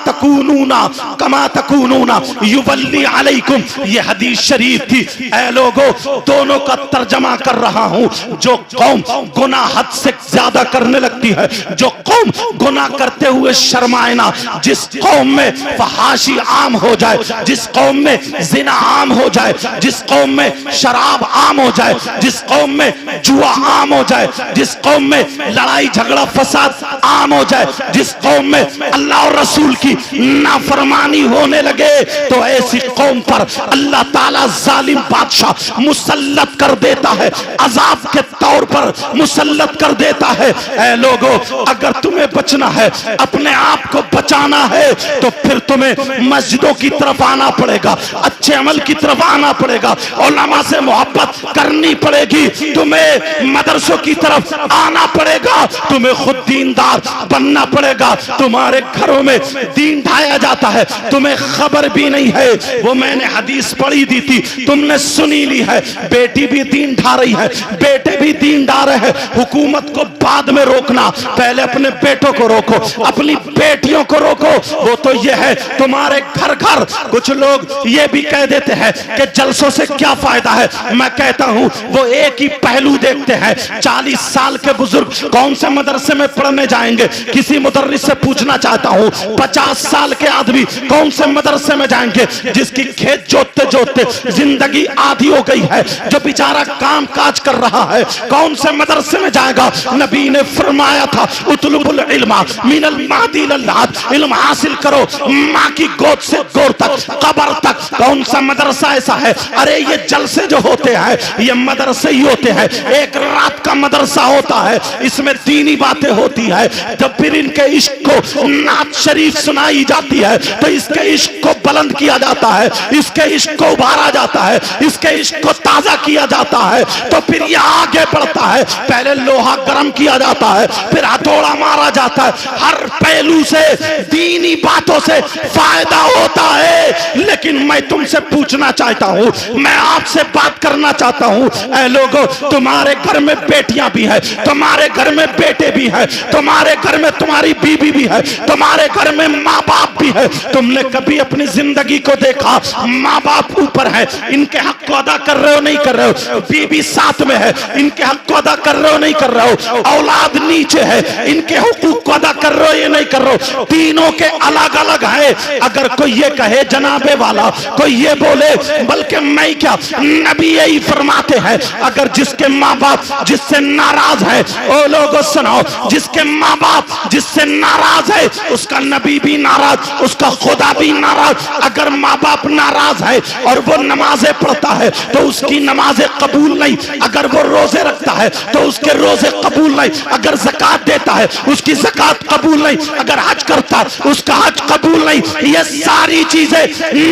[SPEAKER 1] तकूनूना युवल्ली अलैकुम, ये हदीस शरीफ थी। ऐ लोगों, दोनों का तर्जमा कर रहा हूं। जो कौम गुनाह हद से ज्यादा करने लगती है, जो कौम गुनाह करते हुए शर्माए ना, जिस कौम में फहाशी आम हो जाए, जिस कौम में जिना आम हो जाए, जिस कौम में शराब आम हो जाए, जिस कौम में जुआ आम हो जाए, जिस कौम में लड़ाई झगड़ा फसाद आम हो जाए, जिस कौम में अल्लाह और रसूल की नाफरमानी होने लगे, तो ऐसी कौम पर अल्लाह ताला जालिम बादशाह मुसल्लत कर देता है, अजाब के तौर पर मुसल्लत कर देता है। ऐ लोगों, अगर तुम्हें बचना है, अपने आप को बचाना है, तो फिर तुम्हें मस्जिदों की तरफ आना पड़ेगा, अच्छे अमल की तरफ आना पड़ेगा, उलमा से मोहब्बत करनी पड़ेगी, तुम्हें मदरसों की तरफ आना पड़ेगा, तुम्हें खुद दीनदार बनना पड़ेगा। तुम्हारे घरों में दीन ढाया जाता है, तुम्हें खबर भी नहीं है। वो मैंने हदीस पढ़ी दी थी, तुमने सुनी ली है। बेटी भी दीन ढा रही है, बेटे भी दीन ढा रहे हैं। हुकूमत को बाद में रोकना, पहले अपने बेटों को रोको, अपनी बेटियों को रोको। वो तो ये है तुम्हारे घर घर। कुछ लोग ये भी कह देते हैं कि जलसों से क्या फायदा है। मैं कहता हूं वो एक ही पहलू देखते हैं। 40 साल के बुजुर्ग कौन से मदरसे में पढ़ने जाएंगे? किसी मुदर्रिस से पूछना चाहता हूं। 50 साल के आदमी कौन से मदरसे में जाएंगे? जिसकी खेत जोतते जोतते जिंदगी आधी हो गई है, जो बेचारा काम काज कर रहा है, कौन से मदरसे में जाएगा? नबी ने फरमाया था उतलुबुल इल्मा मिनल महदी इलल लाद, इल्म हासिल करो माँ की गोद से गोर तक, कब्र तक। कौन सा मदरसा ऐसा है? अरे ये जलसे जो होते हैं ये मदरसे ही होते हैं। एक रात का मदरसा होता है, इसमें दीनी बातें होती है। जब फिर इनके इश्क को नात शरीफ सुनाई जाती है तो इसके इश्क को बुलंद किया जाता है, इसके इश्क को उभारा जाता है, इसके इश्क को ताजा किया जाता है। तो फिर ये आगे बढ़ता है। पहले लोहा गर्म किया जाता है,
[SPEAKER 3] फिर हथौड़ा मारा जाता है। हर पहलू से दीनी बातों से फायदा होता है। लेकिन मैं तुमसे पूछना चाहता हूं, मैं आपसे बात करना चाहता हूं, ऐ लोगों, तुम्हारे घर में बेटियां भी है, तुम्हारे घर में बेटे भी है, तुम्हारे घर में तुम्हारी बीवी भी है, तुम्हारे घर में माँ बाप भी है। तुमने कभी अपनी जिंदगी को देखा माँ बाप ऊपर है, इनके हक को अदा कर रहे हो नहीं कर रहे हो, बीवी साथ में है, इनके हक को अदा कर रहे हो नहीं कर रहे हो, औलाद नीचे है, इनके हुकूक को अदा कर रहे हो ये नहीं कर रहे हो, तीनों के अलग अलग है। अगर कोई ये कहे जनाबे वाला, कोई ये बोले, बल्कि मैं क्या, नबी यही फरमाते हैं, अगर जिसके माँ बाप जिससे नाराज है, ओ लोगों सुनाओ, जिसके माँ बाप जिससे नाराज है उसका नबी भी नाराज, उसका खुदा भी नाराज। अगर माँ बाप नाराज है और वो नमाजें पढ़ता है तो उसकी नमाजें कबूल नहीं, अगर वो रोजे रखता है तो उसके रोजे कबूल नहीं, अगर ज़कात देता है उसकी ज़कात कबूल नहीं, अगर हज करता है उसका हज कबूल नहीं। ये सारी चीजें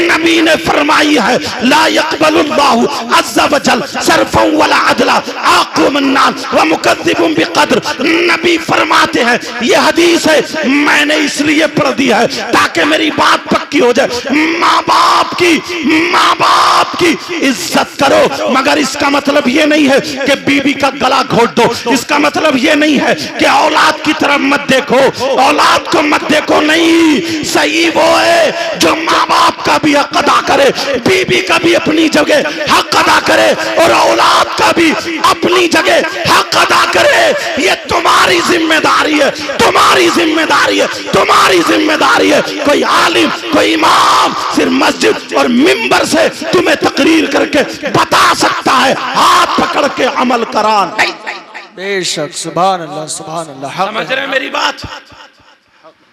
[SPEAKER 3] नबी ने फरमाई है। ला यक़बलुल्लाहु अज़्ज़ा वजल सरफ़न वला अदला आक़ुमन्नान व मुकद्दिबुन बिक़द्र। नबी फरमाते हैं, ये हदीस है, मैंने इसलिए पढ़ दी है ताकि मेरी बात पक्की हो जाए। माँ बाप की इज्जत करो, मगर इसका मतलब ये नहीं है कि बीबी का गला घोट दो, इसका मतलब ये नहीं है कि औलाद की तरफ मत देखो, औलाद को मत देखो, नहीं। सही वो है जो माँ बाप का भी हक अदा करे, बीबी का भी अपनी जगह हक अदा करे और औलाद का भी अपनी जगह हक अदा करे। ये तुम्हारी जिम्मेदारी है, तुम्हारी जिम्मेदारी है, तुम्हारी जिम्मेदारी है। कोई आलिम, कोई इमाम सिर्फ मस्जिद और मिंबर से तुम्हें तकरीर करके बता सकता है, हाथ पकड़ के अमल करान नहीं।
[SPEAKER 2] बेशक, सुभान अल्लाह, सुभान अल्लाह।
[SPEAKER 1] समझ रहे हैं मेरी बात?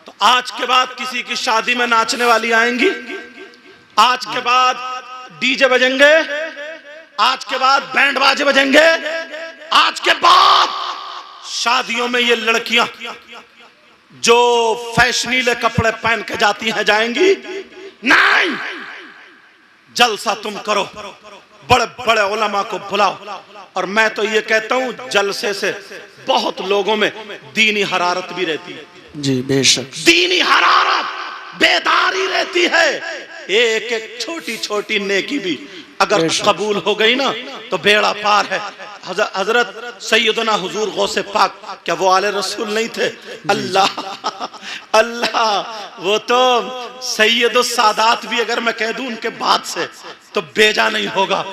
[SPEAKER 1] तो आज के बाद किसी की शादी में नाचने वाली आएंगी, आज के बाद डीजे बजेंगे, आज के बाद बैंड बाजे बजेंगे, आज के बाद शादियों में ये लड़कियां जो फैशनीले कपड़े पहन के जाती हैं जाएंगी नहीं। जलसा तुम करो, बड़े बड़े उलमा को बुलाओ। और मैं तो ये कहता हूं जलसे से बहुत लोगों में दीनी हरारत भी रहती है।
[SPEAKER 2] जी बेशक,
[SPEAKER 1] दीनी हरारत, बेदारी रहती है। एक एक छोटी छोटी नेकी भी अगर कबूल हो गई ना तो बेड़ा पार है। हजरत सैयदना हुजूर गौसे पाक, क्या वो आले रसूल नहीं थे? अल्लाह अल्लाह, वो तो सैयद सादात भी अगर मैं कह दूं उनके बाद से तो बेजा नहीं होगा।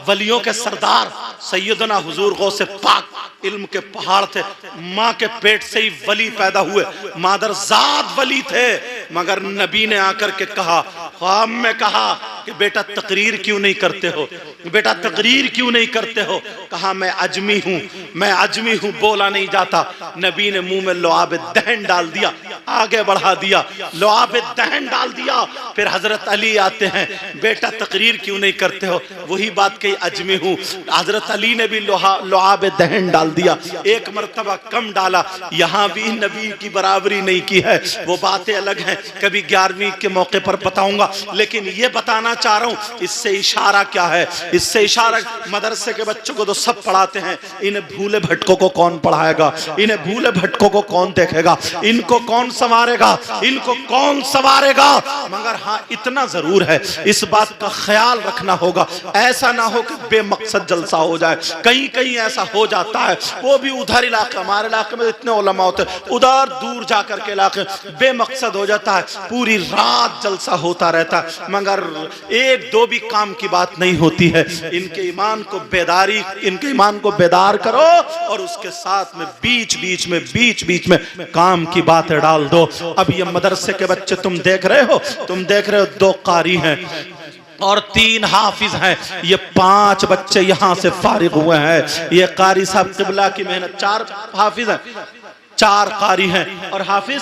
[SPEAKER 1] वलियों के सरदार सैयदना हुजूर गौसे पाक इल्म के पहाड़ थे, माँ के पेट से ही वली पैदा हुए, मादरजाद वली थे। मगर नबी ने आकर के कहा, ख्वाब में कहा कि बेटा तकरीर क्यों नहीं करते हो, बेटा तकरीर क्यों नहीं करते हो? कहा मैं अजमी हूं, मैं अजमी हूं, बोला नहीं जाता। नबी ने मुंह में लुआब दहन डाल दिया, आगे बढ़ा दिया, लुआब दहन डाल दिया। फिर हजरत अली आते हैं, बेटा तकरीर क्यों नहीं करते हो? वही बात कही, अजमी हूं। हजरत अली ने भी लुआब दहन डाल दिया, एक मर्तबा कम डाला। यहां भी नबी की बराबरी नहीं की है, वो बातें अलग हैं, कभी 11वीं के मौके पर बताऊंगा। लेकिन ये बताना चाह रहा हूं, इससे इशारा क्या है? इससे इशारा, मदरसे के बच्चों को तो सब पढ़ाते हैं, इन्हें भूले भटकों को कौन पढ़ाएगा? इन्हें भूले भटकों को कौन देखेगा? इनको कौन संवारेगा? इनको कौन संवारेगा? मगर हाँ, इतना जरूर है, इस बात का ख्याल रखना होगा, ऐसा ना हो कि बेमकसद जलसा हो जाए। कहीं कहीं ऐसा हो जाता है, वो भी उधर इलाके, हमारे इलाके में इतने उलमा होते हैं, उधर दूर जाकर के इलाके बेमकसद हो जाता है, पूरी रात जलसा होता रहता है, मगर एक दो भी काम की बात नहीं होती है। इनके ईमान को बेदारी, इनके ईमान को बेदार करो और उसके साथ में बीच बीच में काम की बातें डाल दो। अब ये मदरसे के बच्चे तुम देख रहे हो, 2 कारी हैं और 3 हाफिज हैं। ये 5 बच्चे यहाँ से फारिग हुए हैं। ये कारी साहब किबला की मेहनत, 4 हाफिज हैं, 4 कारी हैं और हाफिज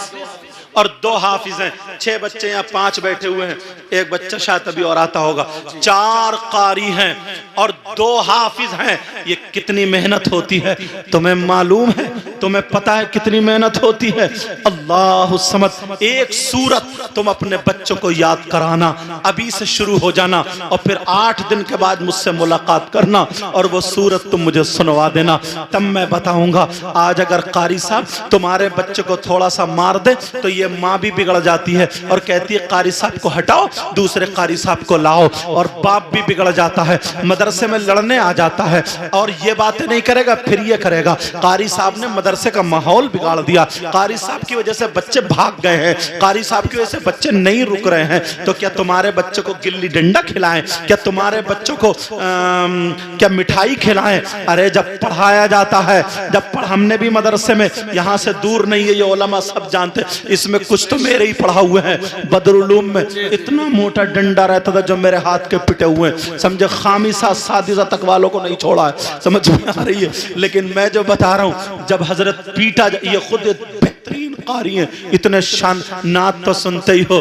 [SPEAKER 1] और 2 हाफिज हैं। 6 बच्चे यहाँ 5 बैठे हुए हैं, एक बच्चा शायद अभी और आता होगा। 4 कारी हैं और 2 हाफिज हैं। ये कितनी मेहनत होती है तुम्हें मालूम है?
[SPEAKER 3] तुम्हें पता है कितनी मेहनत होती है। अल्लाह समद, एक सूरत तुम अपने बच्चों को याद कराना, अभी से शुरू हो जाना और फिर 8 दिन के बाद मुझसे मुलाकात करना और वो सूरत तुम मुझे सुनवा देना, तब मैं बताऊंगा। आज अगर कारी साहब तुम्हारे बच्चे को थोड़ा सा मार दे तो ये माँ भी बिगड़ जाती है और कहती है कारी साहब को हटाओ, दूसरे कारी साहब को लाओ, और बाप भी बिगड़ जाता है, मदरसे में लड़ने आ जाता है और ये बातें नहीं करेगा फिर ये करेगा। कारी साहब ने मदरसे का माहौल बिगाड़ दिया, कारी साहब की वजह से बच्चे भाग गए हैं, कारी साहब की वजह से बच्चे नहीं रुक रहे हैं। तो क्या तुम्हारे बच्चों को गिल्ली डंडा खिलाएं? क्या तुम्हारे बच्चों को क्या मिठाई खिलाएं? अरे जब पढ़ाया जाता है, जब हमने भी मदरसे में, यहाँ से दूर नहीं है, ये उलमा सब जानते, इसमें कुछ तो मेरे ही पढ़ा हुए हैं। बदरुलूम में इतना मोटा डंडा रहता था जो मेरे हाथ के पिटे हुए, समझे, खामिसा सादिसा तक वालों को नहीं छोड़ा है, समझ में आ रही है। लेकिन मैं जो बता रहा हूँ, जब हजरत पीटा, ये खुद बेहतरीन कारी हैं, इतने शान, नात तो सुनते ही हो,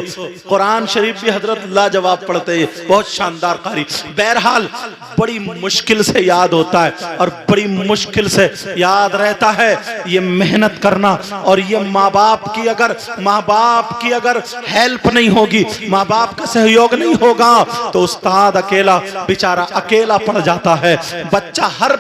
[SPEAKER 3] कुरान शरीफ भी हजरत लाजवाब पढ़ते हैं, बहुत शानदार कारी। बहरहाल बड़ी मुश्किल से याद होता है और बड़ी मुश्किल से याद रहता है। ये मेहनत करना, और ये माँ बाप की अगर हेल्प नहीं होगी, माँ बाप का सहयोग नहीं होगा तो उस्ताद अकेला, बेचारा अकेला पड़ जाता है। हर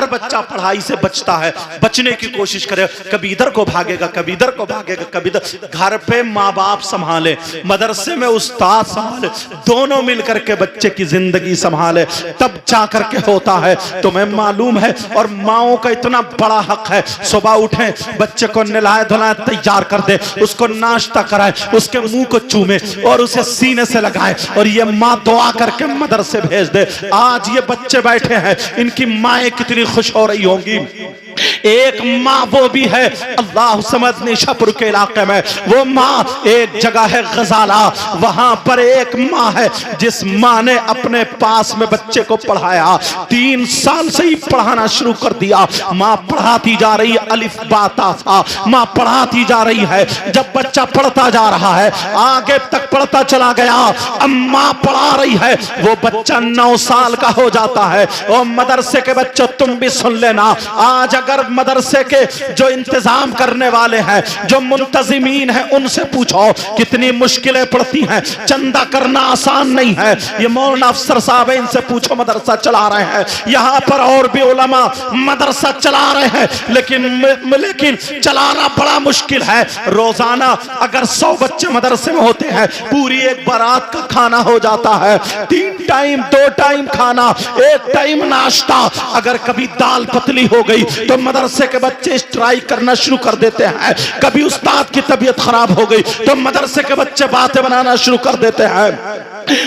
[SPEAKER 3] बच्चा पढ़ाई से बचता है, बचने की कोशिश करे, कभी इधर को भागेगा, कभी इधर को भागेगा, कभी इधर। घर पे माँ बाप संभाले, मदरसे में उस्ताद संभाले, दोनों मिलकर के बच्चे की जिंदगी संभाले, तब जा करके होता है। तुम्हें मालूम है, और माओ का इतना बड़ा हक है, सुबह उठे, बच्चे को नहलाए धुलाए तैयार कर दे, उसको नाश्ता कराए, उसके मुंह को चूमे और उसे सीने से लगाए, और ये माँ दुआ करके मदरसे भेज दे। आज ये बच्चे बैठे हैं, इनकी माएं कितनी खुश हो रही होंगी। एक माँ वो भी है, अल्लाह समझ, निशापुर के इलाके में वो माँ, एक जगह है गजाला, वहां पर एक माँ है जिस माँ ने अपने पास में बच्चे को पढ़ाया, 3 साल से ही पढ़ाना शुरू कर दिया। माँ पढ़ाती जा रही है, अलिफ बा ता सा, माँ पढ़ाती जा रही है। जब बच्चा पढ़ता जा रहा है, आगे तक पढ़ता चला गया, अब माँ पढ़ा रही है, वो बच्चा 9 साल का हो जाता है। और मदरसे के बच्चों तुम भी सुन लेना, आज अगर मदरसे के जो इंतजाम करने वाले हैं, जो मुंतजिमीन हैं, उनसे पूछो कितनी मुश्किलें पड़ती हैं, चंदा करना आसान नहीं है। ये मौलाना अफसर साहब है, इनसे पूछो, मदरसा चला रहे हैं, यहाँ पर और भी उलमा मदरसा चला रहे हैं, लेकिन चलाना बड़ा मुश्किल है। रोजाना अगर 100 बच्चे मदरसे में होते हैं, पूरी एक बारात का खाना हो जाता है, 3 टाइम 2 टाइम खाना, 1 टाइम नाश्ता। अगर कभी दाल पतली हो गई तो मदरसे के बच्चे स्ट्राइक करना शुरू कर देते हैं। कभी उस्ताद की तबीयत खराब हो गई तो मदरसे के बच्चे बातें बनाना शुरू कर देते हैं।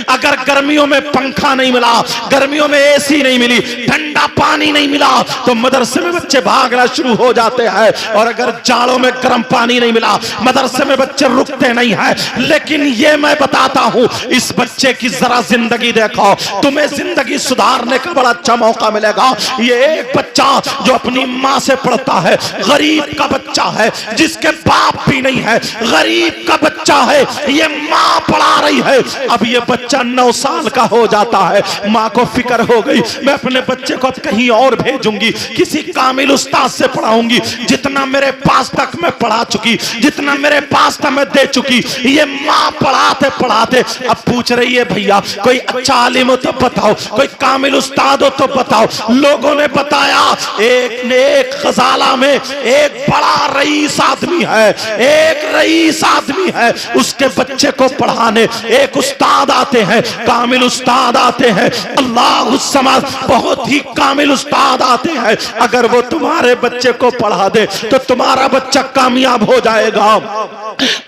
[SPEAKER 3] अगर गर्मियों में पंखा नहीं मिला, गर्मियों में एसी नहीं मिली, ठंडा पानी नहीं मिला, तो मदरसे में बच्चे भागना शुरू हो जाते हैं। और अगर जाड़ों में गर्म पानी नहीं मिला, मदरसे में बच्चे रुकते नहीं हैं। लेकिन ये मैं बताता हूं, इस बच्चे की जरा जिंदगी देखो, तुम्हें जिंदगी सुधारने का बड़ा अच्छा मौका मिलेगा। ये एक बच्चा जो अपनी माँ से पढ़ता है, गरीब का बच्चा है, जिसके बाप भी नहीं है, गरीब का बच्चा है, ये माँ पढ़ा रही है। अब ये बच्चा 9 साल का हो जाता है, माँ को फिक्र हो गई, मैं अपने बच्चे को अब कहीं और भेजूंगी, किसी कामिल उस्ताद से पढ़ाऊंगी, जितना मेरे पास तक मैं पढ़ा चुकी, जितना मेरे पास तक मैं दे चुकी। ये माँ पढ़ाते पढ़ाते अब पूछ रही है, भैया कोई अच्छा आलिम हो तो बताओ, कोई कामिल उस्ताद हो तो बताओ। लोगों ने बताया, एक खजाला में एक बड़ा रईस आदमी है, एक रईस आदमी है, उसके बच्चे को पढ़ाने एक उस्ताद आते हैं, कामिल उस्ताद आते हैं, अल्लाह समझ, बहुत ही कामिल उस्ताद आते हैं। अगर वो तुम्हारे बच्चे को पढ़ा दे तो तुम्हारा बच्चा कामयाब हो जाएगा।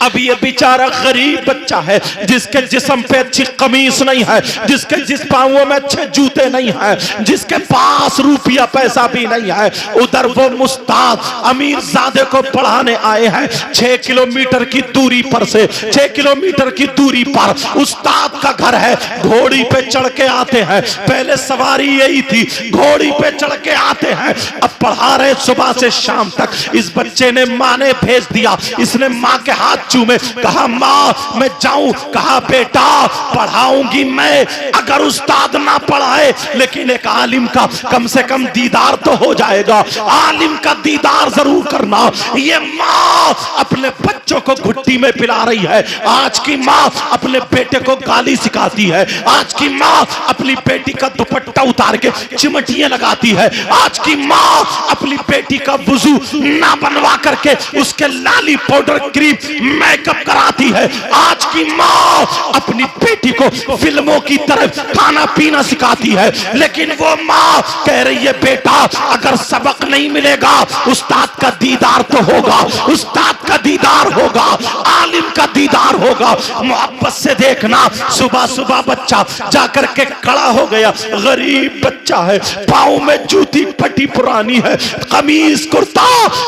[SPEAKER 3] अब ये बेचारा गरीब बच्चा है, जिसके जिस्म पे अच्छी कमीज नहीं है, जिसके जिस पांवों में अच्छे जूते नहीं है, जिसके पास रुपया पैसा भी नहीं है, उधर वो मुस्ताद अमीर ज़ादे को पढ़ाने आए हैं। 6 किलोमीटर की दूरी पर से, 6 किलोमीटर की दूरी पर उस्ताद आपका घर है, घोड़ी पे चढ़ के आते हैं। पहले सवारी यही थी, घोड़ी पे चढ़ के आते हैं। अब पढ़ा रहे सुबह से शाम तक। इस बच्चे ने माँ ने भेज दिया, इसने माँ के हाथ चूमे, कहा माँ मैं जाऊं, कहा बेटा पढ़ाऊंगी मैं, अगर उस्ताद ना पढ़ाए लेकिन एक आलिम का कम से कम दीदार तो हो जाएगा, आलिम का दीदार जरूर करना। ये माँ अपने बच्चों को घुट्टी में पिला रही है। आज की माँ अपने बेटे को गाली सिखाती है। आज की माँ अपनी बेटी का दुपट्टा उतार के चिमटियां लगाती है। आज की माँ अपनी बेटी का वुजू ना बनवा करके उसके लाली पाउडर क्रीम मेकअप कराती है। आज की माँ अपनी बेटी को फिल्मों की तरफ खाना पीना सिखाती है। लेकिन वो माँ कह रही है बेटा अगर सबक नहीं मिलेगा उस्ताद का दीदार तो होगा, उस्ताद का दीदार होगा, आलिम का दीदार होगा। मोहब्बत से देखना, सुबह सुबह बच्चा जाकर के खड़ा हो गया। गरीब बच्चा है, पाँव में जूती फटी पुरानी है, कमीज कुर्ता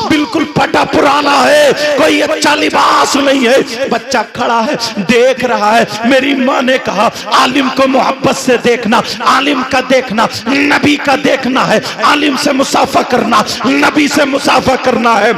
[SPEAKER 3] बिल्कुल फटा पुराना है, कोई अच्छा लिबास नहीं है। बच्चा खड़ा है, देख रहा है। मेरी माँ ने कहा आलिम को मोहब्बत से देखना, आलिम का देखना, नबी का देखना है। आलिम से मुसाफा करना, नबी से मुसाफा करना है।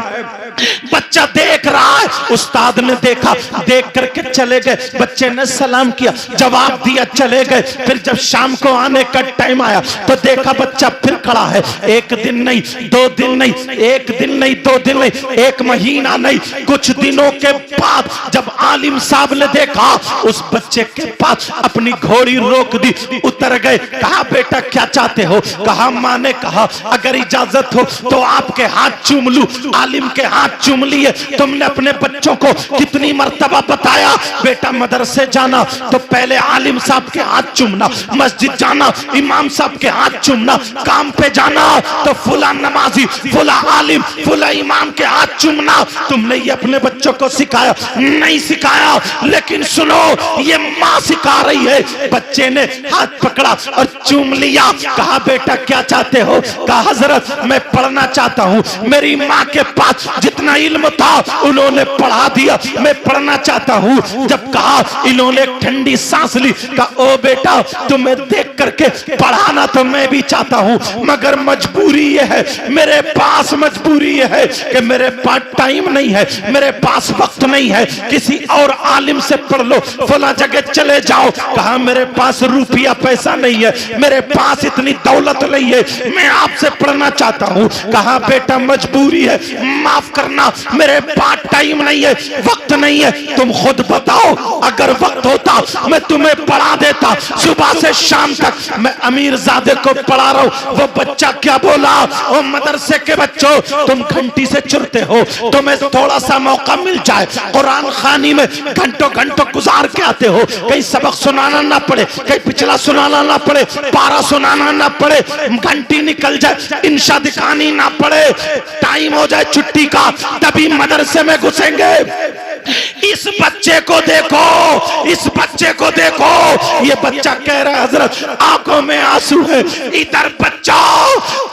[SPEAKER 3] बच्चा देख रहा है, उस्ताद ने देखा, देख करके चले गए। बच्चे ने सलाम किया, जवाब दिया, चले गए। फिर जब शाम को आने का टाइम आया तो देखा बच्चा फिर खड़ा है। एक दिन नहीं, 2 दिन नहीं, 1 दिन नहीं, 2 दिन नहीं, 1 महीना नहीं, कुछ दिनों के बाद जब आलिम साहब ने देखा उस बच्चे के पास अपनी घोड़ी रोक दी, उतर गए। कहा बेटा क्या चाहते हो? कहा माँ ने कहा अगर इजाजत हो तो आपके हाथ चूम लूं। आलिम के हाथ चूम लिए। तुमने अपने बच्चों को कितनी मर्तबा बताया बेटा मदरसे जाना तो पहले आलिम साहब के हाथ चूमना, मस्जिद जाना इमाम साहब के हाथ चूमना, काम पे जाना तो फुला नमाजी, फुला आलिम, फुला इमाम के हाथ चूमना। तुमने ये अपने बच्चों को सिखाया? नहीं सिखाया, लेकिन सुनो ये माँ सिखा रही है। बच्चे ने हाथ पकड़ा और चूम लिया। कहा बेटा क्या चाहते हो? कहा हजरत मैं पढ़ना चाहता हूँ। मेरी माँ के पास जितना इल्म था उन्होंने पढ़ा दिया, मैं पढ़ना चाहता हूँ। जब कहा इन्होंने एक ठंडी सांस ली। कहा ओ बेटा तुम्हें देख करके पढ़ाना तो मैं भी चाहता हूँ, मगर मजबूरी ये है, मेरे पास मजबूरी ये है कि मेरे पास टाइम नहीं है, मेरे पास वक्त नहीं है, किसी और आलिम से पढ़ लो, फला जगह चले जाओ। कहा मेरे पास रुपया पैसा नहीं है, मेरे पास इतनी दौलत नहीं है, मैं आपसे पढ़ना चाहता हूँ। कहा बेटा मजबूरी है, माफ करना, मेरे पास टाइम नहीं है, वक्त नहीं है, तुम खुद बताओ अगर वक्त होता मैं तुम्हें पढ़ा देता। सुबह से शाम तक मैं अमीर ज़ादे को पढ़ा रहा हूँ। वो बच्चा क्या बोला? ओ मदरसे के बच्चों तुम घंटी से चुरते हो, तुम्हें थोड़ा सा मौका मिल जाए कुरान खानी में घंटों घंटों गुजार के आते हो, कहीं सबक सुनाना ना पड़े, कहीं पिछला सुनाना ना पड़े, पारा सुनाना ना पड़े, घंटी निकल जाए, इंशा दिखानी ना पड़े, टाइम हो जाए छुट्टी का तभी मदरसे में घुसेंगे। इस बच्चे को देखो, इस बच्चे को देखो, ये बच्चा कह रहा है हजरत आंखों में आंसू है। इधर बच्चा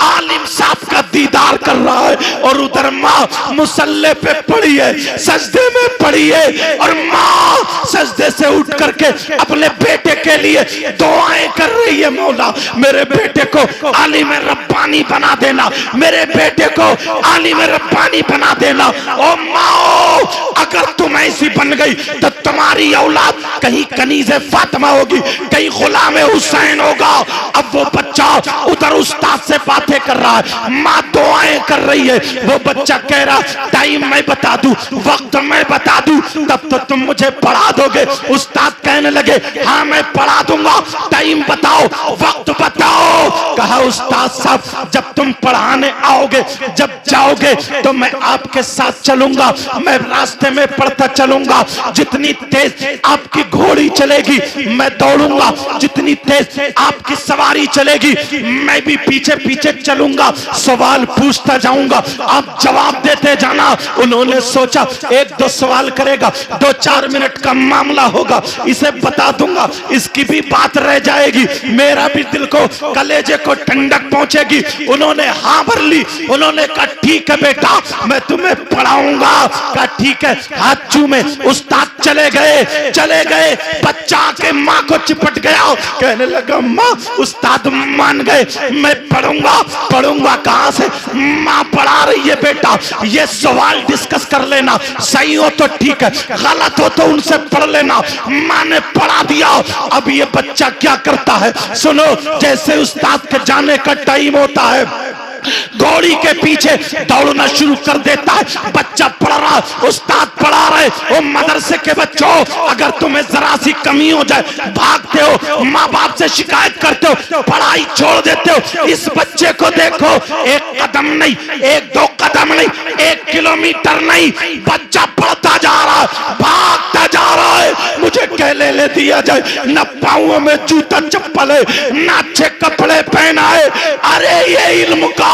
[SPEAKER 3] आलिम साहब का दीदार कर रहा है और उधर माँ मुसल्ले पे पड़ी है, सजदे में पड़ी है, और माँ सजदे से उठ करके अपने बेटे के लिए दुआएं कर रही है। मौला मेरे बेटे को आलिम रब्बानी बना देना, मेरे बेटे को आलिम रब्बानी बना देना। ओ माँ अगर तुम ऐसी बन गई तो तुम्हारी औलाद कहीं कनीज़े फातिमा होगी, कहीं गुलाम हुसैन होगा। अब वो बच्चा उधर उस्ताद से बातें कर रहा है, माँ दुआएं कर रही है। वो बच्चा कह रहा टाइम मैं बता दूं, वक्त मैं बता दूं, तब तो तुम मुझे पढ़ा दोगे। उस्ताद कहने लगे हाँ मैं पढ़ा दूंगा, टाइम बताओ, वक्त बताओ। कहा उस्ताद साहब जब तुम पढ़ाने आओगे, जब जाओगे तो मैं आपके साथ चलूंगा, मैं रास्ते में पढ़ता चलूंगा। जितनी तेज आपकी घोड़ी चलेगी मैं दौड़ूंगा, जितनी तेज आपकी सवारी चलेगी मैं भी पीछे पीछे चलूंगा। सवाल पूछता जाऊंगा, आप जवाब देते जाना। उन्होंने सोचा 1-2 सवाल करेगा, 2-4 मिनट का मामला होगा, इसे बता दूंगा, इसकी भी बात रह जाएगी, मेरा भी दिल को कलेजे को ठंडक पहुंचेगी। उन्होंने हाँ भर ली। उन्होंने कहा ठीक है बेटा, मैं तुम्हें पढ़ाऊंगा। कहा ठीक है, हाथ चूमे। उस्ताद चले गए। बच्चा के माँ को चिपट गया, कहने लगा माँ, उस्ताद मान गए, मैं पढ़ूंगा कहां से? माँ पढ़ा रही है बेटा, ये सवाल डिस्कस कर लेना, सही हो तो ठीक है, गलत हो तो उनसे पढ़ लेना। माँ ने पढ़ा दिया। अब ये बच्चा क्या करता है सुनो, जैसे उस्ताद के जाने का टाइम होता है, घोड़ी के पीछे दौड़ना शुरू कर देता है। बच्चा पढ़ रहा, उस्ताद पढ़ा रहे। वो मदरसे के बच्चों, अगर तुम्हें जरा सी कमी हो जाए, भागते हो, माँ बाप से शिकायत करते हो, पढ़ाई छोड़ देते हो। इस बच्चे को देखो, 1 कदम नहीं, 1-2 कदम नहीं, 1 किलोमीटर नहीं, बच्चा पढ़ता जा रहा है, भागता जा रहा है। मुझे कहले ले दिया जाए, न पाँव में जूता चप्पल है, न अच्छे कपड़े पहना है। अरे ये इल्म का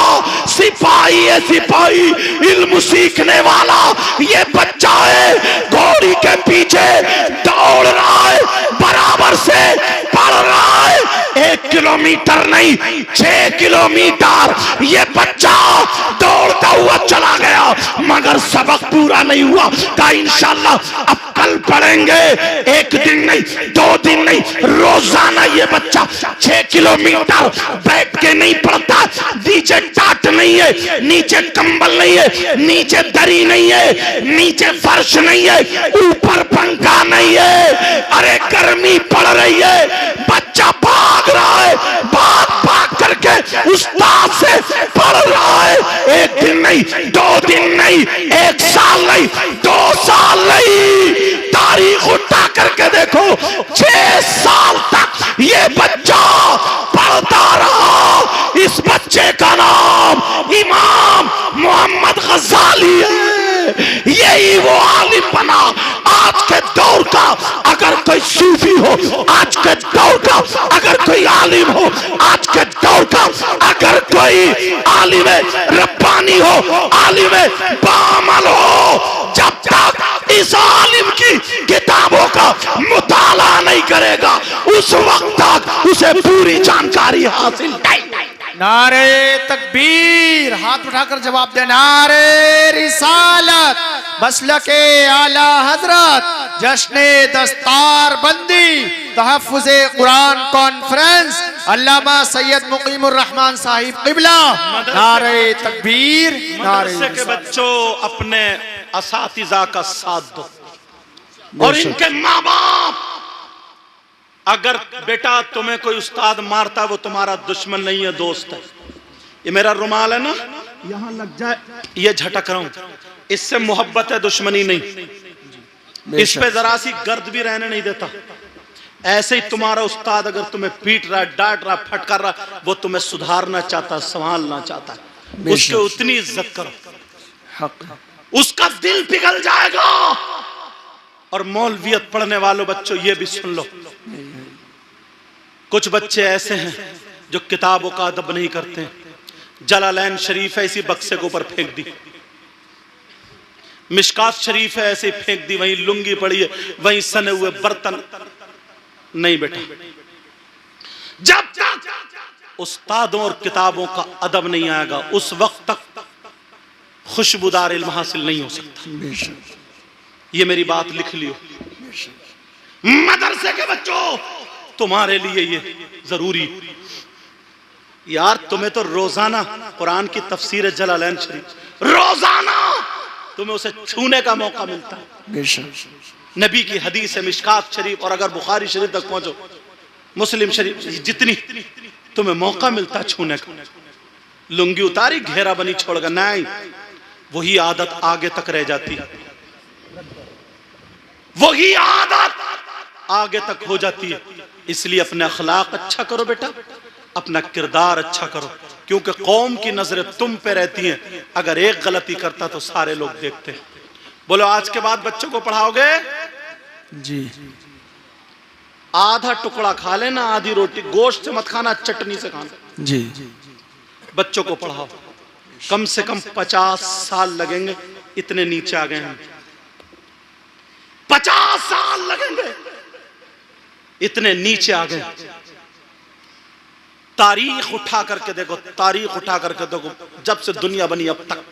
[SPEAKER 3] सिपाही है, सिपाही, इल्म सीखने वाला ये बच्चा है। घोड़ी के पीछे दौड़ रहा है, बराबर से पढ़ रहा है। 1 किलोमीटर नहीं, 6 किलोमीटर ये बच्चा दौड़ता हुआ चला गया, मगर सबक पूरा नहीं हुआ। कहा इंशाल्लाह अब कल पढ़ेंगे। 1 दिन नहीं, 2 दिन नहीं, रोजाना ये बच्चा 6 किलोमीटर बैठ के नहीं पढ़ता। नीचे टाट नहीं है, नीचे कंबल नहीं है, नीचे दरी नहीं है, नीचे फर्श नहीं है, ऊपर पंखा नहीं है। अरे गर्मी पड़ रही है, बच्चा भाग रहा है, भाग करके उस्ताद से पढ़ रहा है। 1 दिन नहीं, 2 दिन नहीं, 1 साल नहीं, 2 साल नहीं, तारीख उठा करके देखो, 6 साल तक ये बच्चा पढ़ता रहा। इस बच्चे का नाम इमाम मोहम्मद गजाली है। यही वो आलिम बना। आज के दौर का अगर कोई सूफी हो, आज के दौर का अगर कोई आलिम हो, आज के दौर का अगर कोई आलिम रब्बानी हो, आलिम बामल हो, जब तक इस आलिम की किताबों का मुताला नहीं करेगा, उस वक्त तक उसे पूरी जानकारी हासिल नहीं।
[SPEAKER 2] नारे तकबीर, हाथ उठाकर जवाब दे। नारे रिसालत, मसलके आला हजरत, जश्ने दस्तार बंदी, तहफ्फुज़े कुरान कॉन्फ्रेंस, अल्लामा सैयद मुकीमुर रहमान साहिब क़िबला। नारे तकबीर, नारे
[SPEAKER 1] मदरसे के बच्चों, अपने असातिज़ा का साथ दो और इनके माँ बाप। अगर बेटा तुम्हें कोई उस्ताद मारता, वो तुम्हारा दुश्मन नहीं है, दोस्त है। ये मेरा रुमाल है ना, यहाँ लग जाए, ये झटक रहा हूं, इससे मोहब्बत है, दुश्मनी नहीं। इस पे जरा सी गर्द भी रहने नहीं देता। ऐसे ही तुम्हारा उस्ताद अगर तुम्हें पीट रहा, डांट रहा, फटकार रहा, वो तुम्हें सुधारना चाहता, संभालना चाहता, उसके उतनी इज्जत करो, उसका दिल पिघल जाएगा। और मौलवियत पढ़ने वालों बच्चों, ये भी सुन लो, कुछ बच्चे ऐसे हैं जो किताबों का अदब नहीं करते। जलालैन शरीफ है, इसी बक्से के ऊपर फेंक दी। मिशकात शरीफ है, ऐसे फेंक दी। वहीं लुंगी पड़ी है, वहीं सने हुए बर्तन। नहीं बेटा, जब तक उस्तादों और किताबों का अदब नहीं आएगा, उस वक्त तक खुशबूदार इल्म हासिल नहीं हो सकता। ये मेरी बात लिख लियो। मदरसे के बच्चों, तुम्हारे लिए ये जरूरी। यार तुम्हें तो रोजाना कुरान की तफसीर जलालैन शरीफ, रोजाना तुम्हें उसे छूने का मौका मिलता है। नबी की हदीस है, मिशकात शरीफ, और अगर बुखारी शरीफ तक पहुंचो, मुस्लिम शरीफ, जितनी तुम्हें मौका मिलता है छूने का। लुंगी उतारी, घेरा बनी छोड़कर, नहीं, वही आदत आगे तक रह जाती है, वही आदत आगे तक हो जाती है। इसलिए अपने अखलाक अच्छा करो बेटा, अपना किरदार अच्छा करो, क्योंकि कौम की नजरें तुम पे रहती हैं। अगर एक गलती करता तो सारे लोग देखते हैं। बोलो, आज के बाद बच्चों को पढ़ाओगे
[SPEAKER 2] जी,
[SPEAKER 1] आधा टुकड़ा खा लेना, आधी रोटी, गोश्त से मत खाना, चटनी से खाना।
[SPEAKER 2] जी,
[SPEAKER 1] बच्चों को पढ़ाओ, कम से कम 50 साल लगेंगे, इतने नीचे आ गए हैं। 50 साल लगेंगे, इतने नीचे आ गए। तारीख उठा करके देखो, तारीख उठा करके देखो, जब से दुनिया बनी अब तक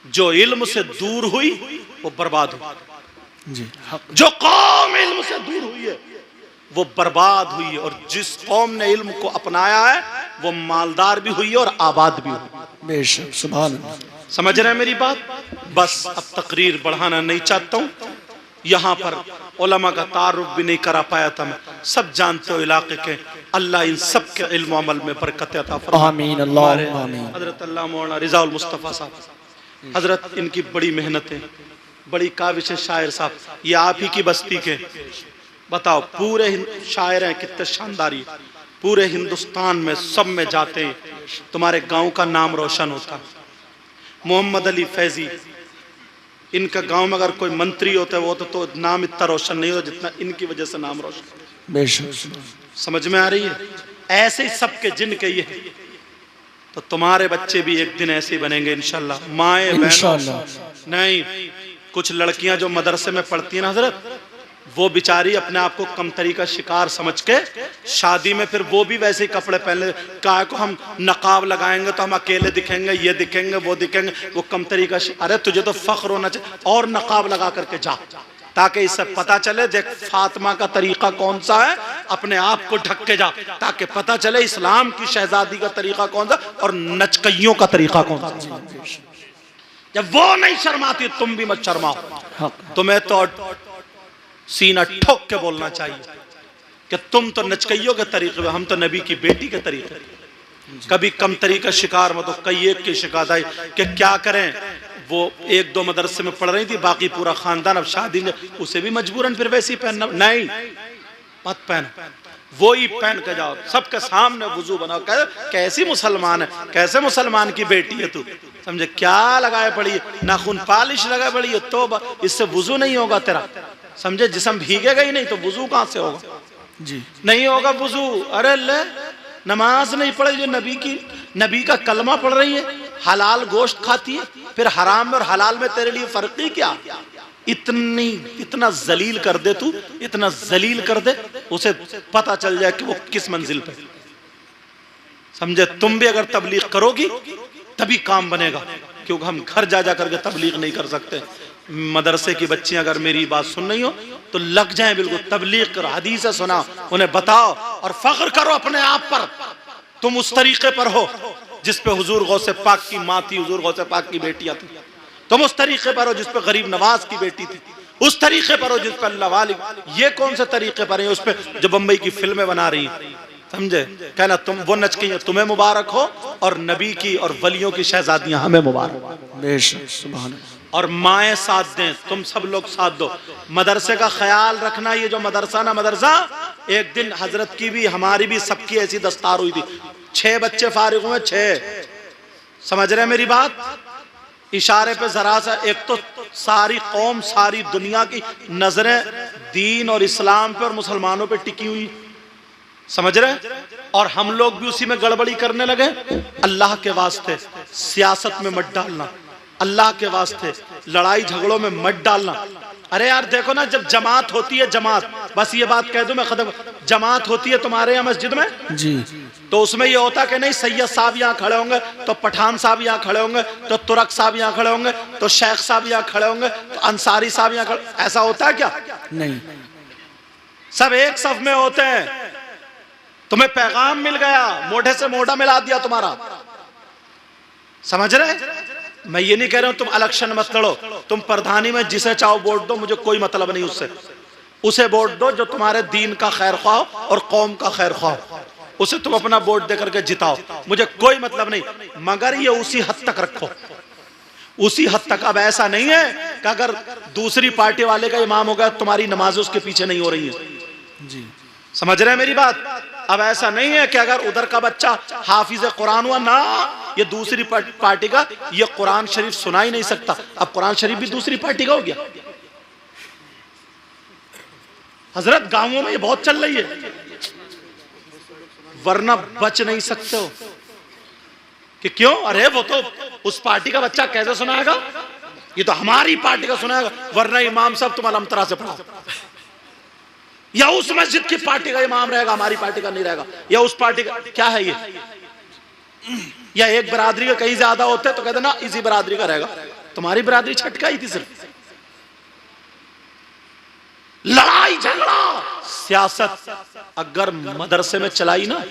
[SPEAKER 1] जो इल्म से दूर हुई वो बर्बाद हुई।
[SPEAKER 2] जी
[SPEAKER 1] जो कौम इल्म से दूर हुई है वो बर्बाद हुई है, और जिस कौम ने इल्म को अपनाया है वो मालदार भी हुई है और आबाद भी हुई।
[SPEAKER 2] बेशक, सुभान अल्लाह।
[SPEAKER 1] समझ रहे हैं मेरी बात? बस अब तकरीर बढ़ाना नहीं चाहता हूं। यहाँ पर उलमा का तारुफ भी नहीं करा पाया था मैं। सब जानते हो इलाके के, अल्लाह इन सब के इल्म अमल में बरकत अता फरमाए।
[SPEAKER 2] आमीन अल्लाह आमीन।
[SPEAKER 1] हजरत अल्लाह मौलाना रिजाउल मुस्तफ़ा साहब, हजरत इनकी बड़ी मेहनतें, बड़ी काबिश शायर साहब, ये आप ही की बस्ती के। बताओ, पूरे शायर हैं, कितने शानदारी, पूरे हिंदुस्तान में सब में जाते हैं, तुम्हारे गांव का नाम रोशन होता। मोहम्मद अली फैजी, इनका गांव में अगर कोई मंत्री होता है वो तो नाम इतना रोशन नहीं होता जितना इनकी वजह से नाम रोशन।
[SPEAKER 2] बेशक,
[SPEAKER 1] समझ में आ रही है? ऐसे ही सबके जिनके ये, तो तुम्हारे बच्चे भी एक दिन ऐसे ही बनेंगे इंशाल्लाह। माए बहनों, नहीं, कुछ लड़कियां जो मदरसे में पढ़ती हैं ना हजरत, वो बेचारी अपने आप को कमतरी का शिकार समझ के शादी में फिर वो भी वैसे ही कपड़े पहन ले। कहा को हम नकाब लगाएंगे तो हम अकेले दिखेंगे, ये दिखेंगे, वो दिखेंगे, वो कमतरी का। अरे तुझे तो फख्र होना चाहिए, और नकाब लगा करके जा, ताकि इससे पता चले देख फातिमा का तरीका कौन सा है। अपने आप को ढक के जा, ताकि पता चले इस्लाम की शहजादी का तरीका कौन सा और नचकइयों का तरीका कौन सा। जब वो नहीं शर्माती तुम भी मत शर्माओ। तुम्हें तो सीना ठोक के बोलना चाहिए कि तुम तो नचकइयों के तरीके में, हम तो नबी की बेटी के तरीके। कभी कमतरी का शिकार मत हो। कई एक की शिकायत आई कि क्या करें, वो एक दो मदरसे में पढ़ रही थी, बाकी पूरा खानदान अब शादी में, उसे भी मजबूरन फिर वैसे ही पहनना। नहीं, मत पहनो, वो ही पहन के जाओ, सबके सामने वुजू बनाओ। कैसी मुसलमान है, कैसे मुसलमान की बेटी है तू, समझे? क्या लगाए पड़ी है, नाखून पालिश लगाए पड़ी है, तो इससे वुजू नहीं होगा तेरा, समझे? जिस्म भीगेगा ही नहीं तो वुजू कहां से होगा? जी नहीं होगा वुजू। अरे ले, नमाज नहीं पढ़ी जो नबी का कलमा पढ़ रही है, हलाल गोश्त खाती है, फिर हराम में और हलाल में तेरे लिए फर्क ही क्या? इतना जलील कर दे तू, इतना जलील कर दे, उसे पता चल जाए कि वो किस मंजिल पे, समझे? तुम भी अगर तबलीग करोगी तभी काम बनेगा, क्योंकि हम घर जा जा करके तबलीग नहीं कर सकते। मदरसे की बच्चियां अगर मेरी बात सुन रही हो तो लग जाएं, बिल्कुल तबलीग करो, हदीस सुना, उन्हें बताओ और फख्र करो अपने आप पर। तुम उस तरीके पर हो जिस पे हुजूर गौसे पाक की माँ थी, हुजूर गौसे पाक की बेटियां थी। तुम उस तरीके पर हो जिस पे गरीब नवाज की बेटी थी, उस तरीके पर हो जिस पे अल्लाह वाली। ये कौन से तरीके पर है उस पे जो बंबई की फिल्में बना रही, समझे? कहना तुम वो नचकी हो, तुम्हें मुबारक हो, और नबी की और वलियों की शहजादियां हमें मुबारक।
[SPEAKER 2] बेशक, सुभान अल्लाह।
[SPEAKER 1] और माएँ साथ दें, तुम सब लोग साथ दो। मदरसे का ख्याल रखना, ये जो मदरसा ना मदरसा, एक दिन हजरत की भी हमारी भी सबकी ऐसी दस्तार हुई थी, 6 बच्चे फारिग हुए, 6। समझ रहे मेरी बात? इशारे पे जरा सा, एक तो सारी कौम, सारी दुनिया की नजरें दीन और इस्लाम पे और मुसलमानों पे टिकी हुई, समझ रहे? और हम लोग भी उसी में गड़बड़ी करने लगे। अल्लाह के वास्ते सियासत में मत डालना, अल्लाह के वास्ते लड़ाई झगड़ों में मत डालना। अरे यार देखो ना, जब जमात होती है, जमात, बस ये बात कह दूं मैं खत्म, जमात होती है तुम्हारे यहाँ मस्जिद में जी, तो उसमें ये होता कि नहीं सैयद साहब यहाँ खड़े होंगे, तो पठान साहब यहाँ खड़े होंगे, तो तुरक साहब यहाँ खड़े होंगे, तो शेख साहब यहाँ खड़े होंगे, तो अंसारी साहब यहाँ खड़े, ऐसा होता है क्या? नहीं, सब एक सफ में होते हैं। तुम्हें पैगाम मिल गया, मोढ़े से मोढ़ा मिला दिया तुम्हारा, समझ रहे? मैं ये नहीं कह रहा हूं तुम इलेक्शन मत लड़ो, तुम प्रधानी में जिसे चाहो वोट दो, मुझे कोई मतलब नहीं उससे। उसे वोट दो जो तुम्हारे दीन का खैर ख्वाह और कौम का खैर ख्वाह, उसे तुम अपना वोट दे करके जिताओ, मुझे कोई मतलब नहीं। मगर ये उसी हद तक रखो, उसी हद तक। अब ऐसा नहीं है कि अगर दूसरी पार्टी वाले का इमाम हो गया तुम्हारी नमाज उसके पीछे नहीं हो रही है जी, समझ रहे हैं मेरी बात? अब ऐसा नहीं है कि अगर उधर का बच्चा हाफिज कुरान हुआ ना, ये दूसरी पार्टी का, ये कुरान शरीफ सुना ही नहीं सकता। अब कुरान शरीफ भी दूसरी पार्टी का हो गया। हजरत गांवों में ये बहुत चल रही है, वरना बच नहीं सकते हो कि क्यों, अरे वो तो उस पार्टी का बच्चा कैसे सुनाएगा, ये तो हमारी पार्टी का सुनाएगा, वरना इमाम साहब तुम अलमतरा से पढ़ा, या उस मस्जिद की पार्टी का इमाम रहेगा, हमारी पार्टी का नहीं रहेगा, या उस पार्टी का, क्या है ये? या एक बरादरी के कहीं ज्यादा होते तो कहते ना इसी बरादरी का रहेगा, तुम्हारी बरादरी छटकाई थी सिर्फ। लड़ाई झगड़ा सियासत अगर मदरसे में चलाई ना,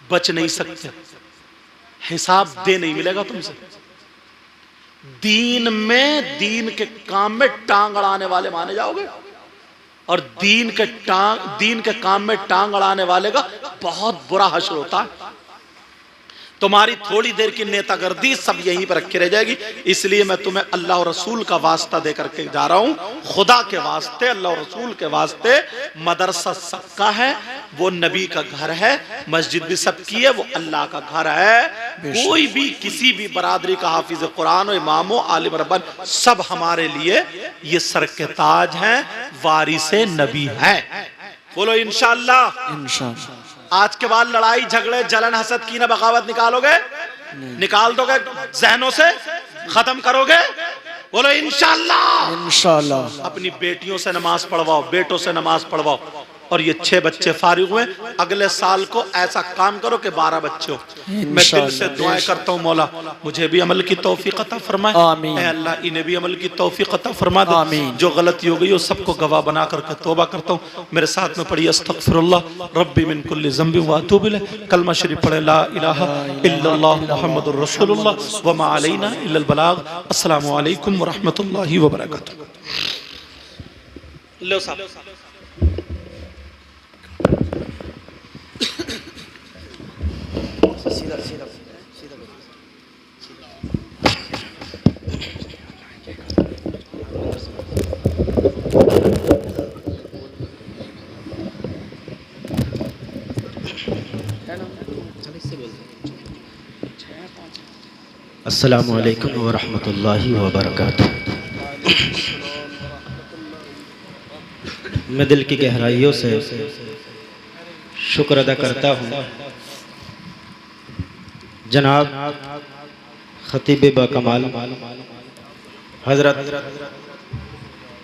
[SPEAKER 1] बच नहीं सकते, हिसाब दे नहीं मिलेगा तुमसे। दीन में, दीन के काम में टांग अड़ाने वाले माने जाओगे, और दीन के काम में टांग अड़ाने वाले का बहुत बुरा हश्र होता है। तुम्हारी थोड़ी देर की नेतागर्दी सब यहीं पर रखी रह जाएगी। इसलिए मैं तुम्हें अल्लाह और रसूल का वास्ता दे करके जा रहा हूं, खुदा के वास्ते, अल्लाह और रसूल के वास्ते। मदरसा सबका है, वो नबी का घर है, मस्जिद भी सबकी है, वो अल्लाह का घर है। कोई भी किसी भी बरादरी का हाफिज कुरान हो, इमाम हो, आलिम रब्बान, सब हमारे लिए ये सर के ताज हैं, वारिसे नबी है। बोलो इंशाअल्लाह।
[SPEAKER 2] इंशाअल्लाह।
[SPEAKER 1] आज के बाद लड़ाई झगड़े जलन हसद कीना बगावत निकालोगे, निकाल दोगे जहनों से, खत्म करोगे? बोलो इंशाअल्लाह।
[SPEAKER 2] इंशाअल्लाह।
[SPEAKER 1] अपनी बेटियों से नमाज पढ़वाओ, बेटों से नमाज पढ़वाओ। और ये 6 बच्चे फारिग हुए, अगले साल को ऐसा काम करो कि 12 बच्चे हो। मैं दिल से दुआएं करता हूँ, मौला मुझे भी अमल की तौफीक अता फरमाए, ऐ अल्लाह इन्हें भी अमल की तौफीक अता फरमा दे। जो गलती हो गई हो सबको गवाह बना करके तौबा करता हूँ। मेरे साथ में पढ़िए अस्तगफिरुल्लाह रब्बी मिन कुल्ली ज़ंबि व अतूबु इलैह। कलमा शरीफ पढ़े, ला इलाहा इल्लल्लाह मुहम्मदुर रसूलुल्लाह व मा अलैना इल्लल बलाग। अस्सलामु अलैकुम व रहमतुल्लाहि व बरकातुहू। लो साहब,
[SPEAKER 4] अस्सलामु अलैकुम व रहमतुल्लाहि व बरकातुहू। मैं दिल की गहराइयों से शुक्र अदा करता हूँ जनाब खतीब बाकमाल हज़रत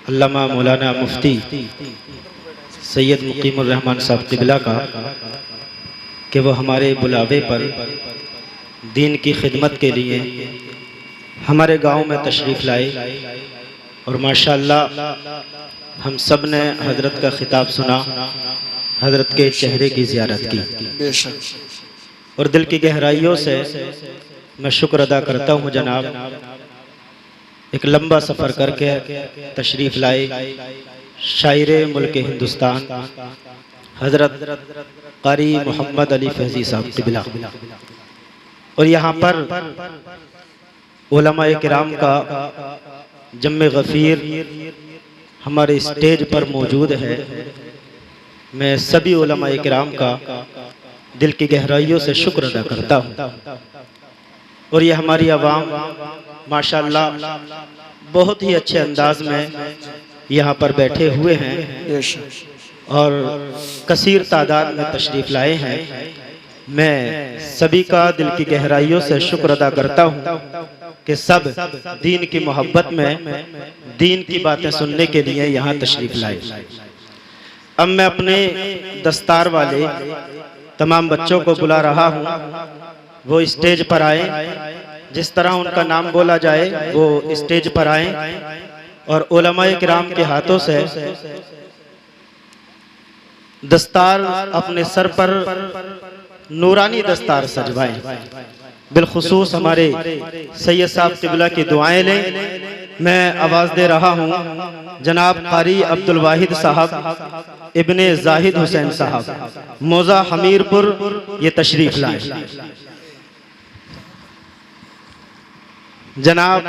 [SPEAKER 4] अल्लामा मौलाना मुफ्ती सैयद मुकीमुर रहमान साहब क़िबला का कि वो हमारे बुलावे पर दीन की खिदमत के लिए हमारे गांव में तशरीफ़ लाए। और माशाअल्लाह हम सब ने हज़रत का ख़िताब सुना, हज़रत के चेहरे की ज़ियारत की।
[SPEAKER 2] बेशक।
[SPEAKER 4] और दिल की गहराइयों से मैं शुक्र अदा करता हूँ जनाब, एक लंबा सफ़र करके तशरीफ़ लाए शायर मुल्क हिंदुस्तान हज़रत कारी मोहम्मद अली फैज़ी साहब क़िबला। और यहाँ पर उलमाए किराम का जम्मे गफ़ीर हमारे स्टेज पर मौजूद है। मैं सभी उलमाए किराम का दिल की गहराइयों से शुक्र अदा करता हूँ। और ये हमारी आवाम माशाअल्लाह बहुत ही अच्छे अंदाज में यहाँ पर बैठे हुए हैं और कसीर तादाद में तशरीफ़ लाए हैं। मैं सभी का दिल की गहराइयों से शुक्र अदा करता हूँ कि सब दीन की मोहब्बत में दीन की बातें सुनने के लिए यहाँ तशरीफ़ लाए। अब मैं अपने दस्तार वाले तमाम बच्चों को बुला रहा हूँ, वो स्टेज पर आए, जिस तरह उनका नाम बोला जाए वो स्टेज पर आए और उलमाए किराम के हाथों से दस्तार अपने सर पर नूरानी दस्तार सजवाएं। बिलखुसूस हमारे सैयद साहब क़िबला की दुआएं लें। मैं आवाज़ दे रहा हूँ जनाब कारी अब्दुल वाहिद साहब इब्ने जाहिद हुसैन साहब मौज़ा हमीरपुर, ये तशरीफ़ लाएं। जनाब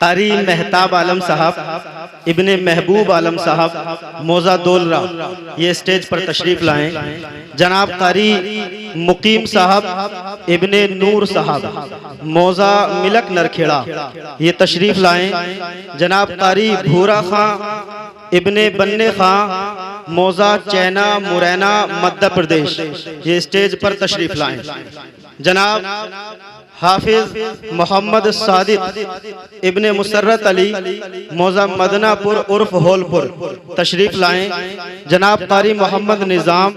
[SPEAKER 4] कारी मेहताब आलम साहब इब्ने महबूब आलम साहब मौज़ा दोलरा, ये स्टेज पर तशरीफ़ लाएं। जनाब कारी मुकीम साहब इब्ने नूर साहब मौज़ा मिलक नरखेड़ा, ये तशरीफ़ लाएं। जनाब कारी भूरा खां इब्ने बन्ने खां मौज़ा चैना मुरैना मध्य प्रदेश, ये स्टेज पर तशरीफ़ लाएं। जनाब हाफिज मोहम्मद सादिक इब्ने मुसर्रत अली मौजा मदनापुर उर्फ होलपुर तशरीफ लाएं। जनाब कारी मोहम्मद निज़ाम